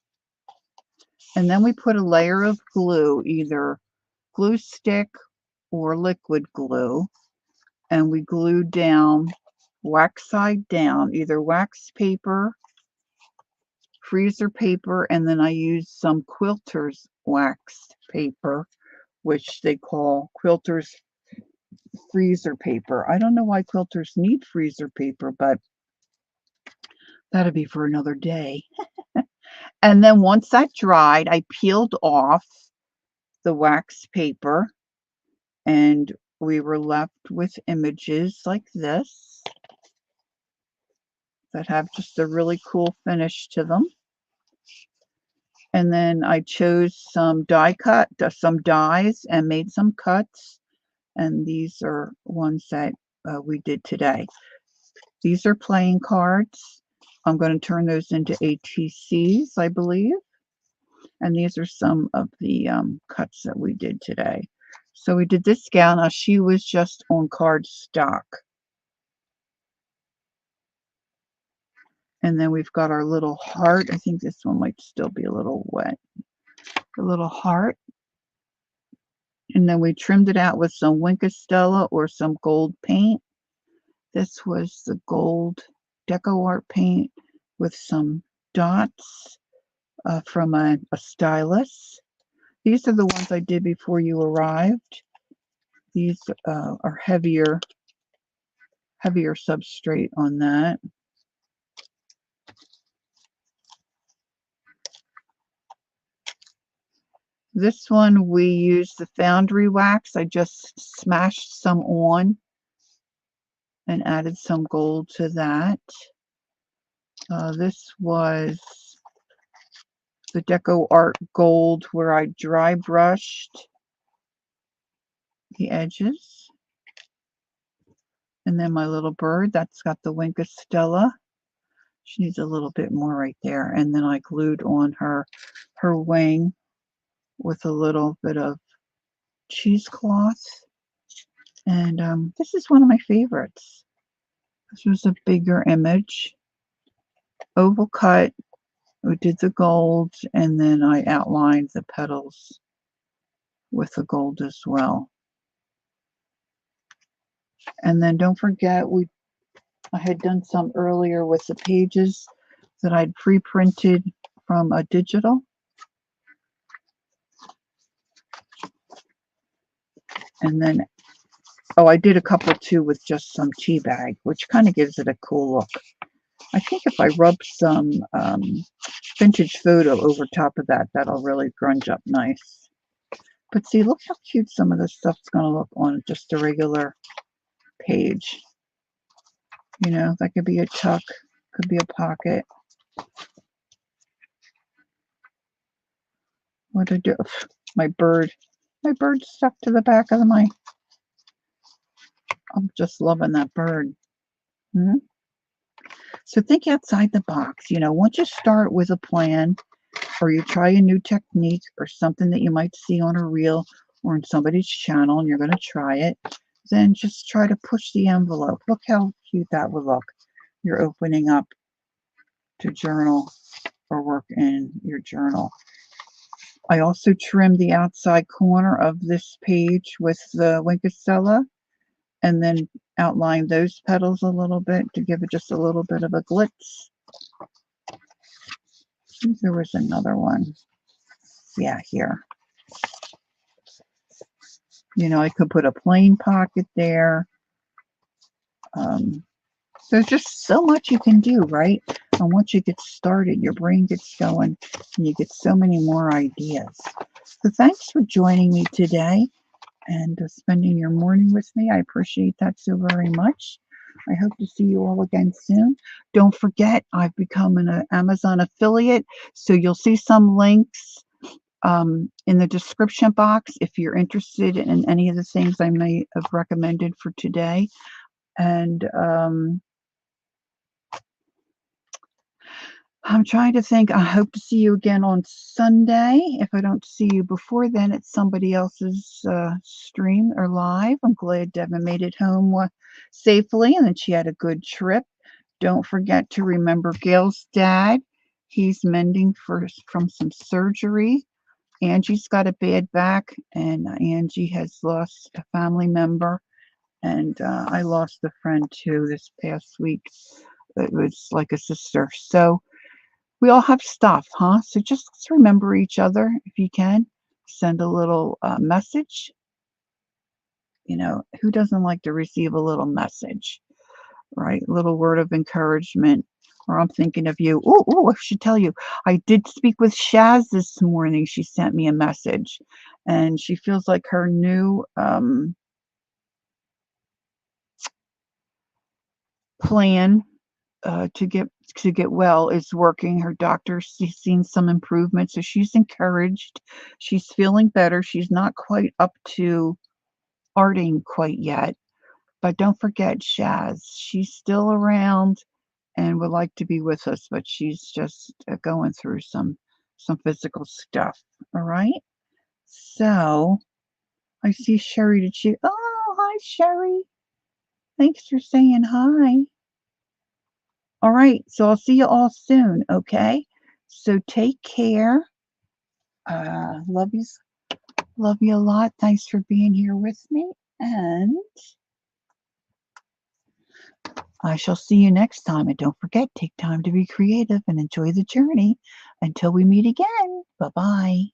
And then we put a layer of glue, either glue stick or liquid glue, and we glued down wax side down, either wax paper, freezer paper, and then I used some quilters wax paper, which they call quilters freezer paper. I don't know why quilters need freezer paper, but that'll be for another day. And then once that dried, I peeled off the wax paper, and we were left with images like this that have just a really cool finish to them. And then I chose some some dies and made some cuts. And these are ones that we did today. These are playing cards. I'm going to turn those into ATCs, I believe. And these are some of the cuts that we did today. So we did this gal. Now she was just on cardstock. And then we've got our little heart. I think this one might still be a little wet. The little heart. And then we trimmed it out with some Stella or some gold paint. This was the gold deco art paint with some dots from a stylus. These are the ones I did before you arrived. These are heavier substrate on that. This one we used the foundry wax. I just smashed some on and added some gold to that. This was the Deco Art Gold where I dry brushed the edges. And then my little bird, that's got the Wink of Stella. She needs a little bit more right there. And then I glued on her wing with a little bit of cheesecloth. And this is one of my favorites. This was a bigger image. Oval cut. We did the gold, and then I outlined the petals with the gold as well. And then don't forget, I had done some earlier with the pages that I'd pre-printed from a digital. And then, oh, I did a couple too with just some tea bag, which kind of gives it a cool look. I think if I rub some vintage photo over top of that, that'll really grunge up nice. But see, look how cute some of this stuff's going to look on just a regular page. You know, that could be a tuck, could be a pocket. What did I do? My bird stuck to the back of my. I'm just loving that bird. So think outside the box. You know, once you start with a plan, or you try a new technique or something that you might see on a reel or in somebody's channel, and you're going to try it, then just try to push the envelope. Look how cute that would look. You're opening up to journal or work in your journal. I also trimmed the outside corner of this page with the Wink of Stella, and then outlined those petals a little bit to give it just a little bit of a glitz. I think there was another one. Yeah, here. You know, I could put a plain pocket there. There's just so much you can do, right? And once you get started, your brain gets going and you get so many more ideas. So thanks for joining me today and spending your morning with me. I appreciate that so very much. I hope to see you all again soon. Don't forget, I've become an Amazon affiliate, so you'll see some links in the description box if you're interested in any of the things I may have recommended for today. And I'm trying to think. I hope to see you again on Sunday. If I don't see you before then, it's somebody else's stream or live. I'm glad Devin made it home safely and that she had a good trip. Don't forget to remember Gail's dad. He's mending from some surgery. Angie's got a bad back, and Angie has lost a family member. And I lost a friend too this past week. It was like a sister. So we all have stuff, huh? So just remember each other if you can. Send a little message. You know, who doesn't like to receive a little message, right? A little word of encouragement. Or I'm thinking of you. Oh, I should tell you. I did speak with Shaz this morning. She sent me a message. And she feels like her new plan to get well is working. Her doctor's seen some improvement, so she's encouraged. She's feeling better. She's not quite up to arting quite yet, but don't forget Shaz. She's still around and would like to be with us, but she's just going through some physical stuff. All right. So I see Sherry. Did she? Oh, hi, Sherry. Thanks for saying hi. All right, so I'll see you all soon, okay? So take care. Love you a lot. Thanks for being here with me. And I shall see you next time, and don't forget, take time to be creative and enjoy the journey. Until we meet again, bye bye.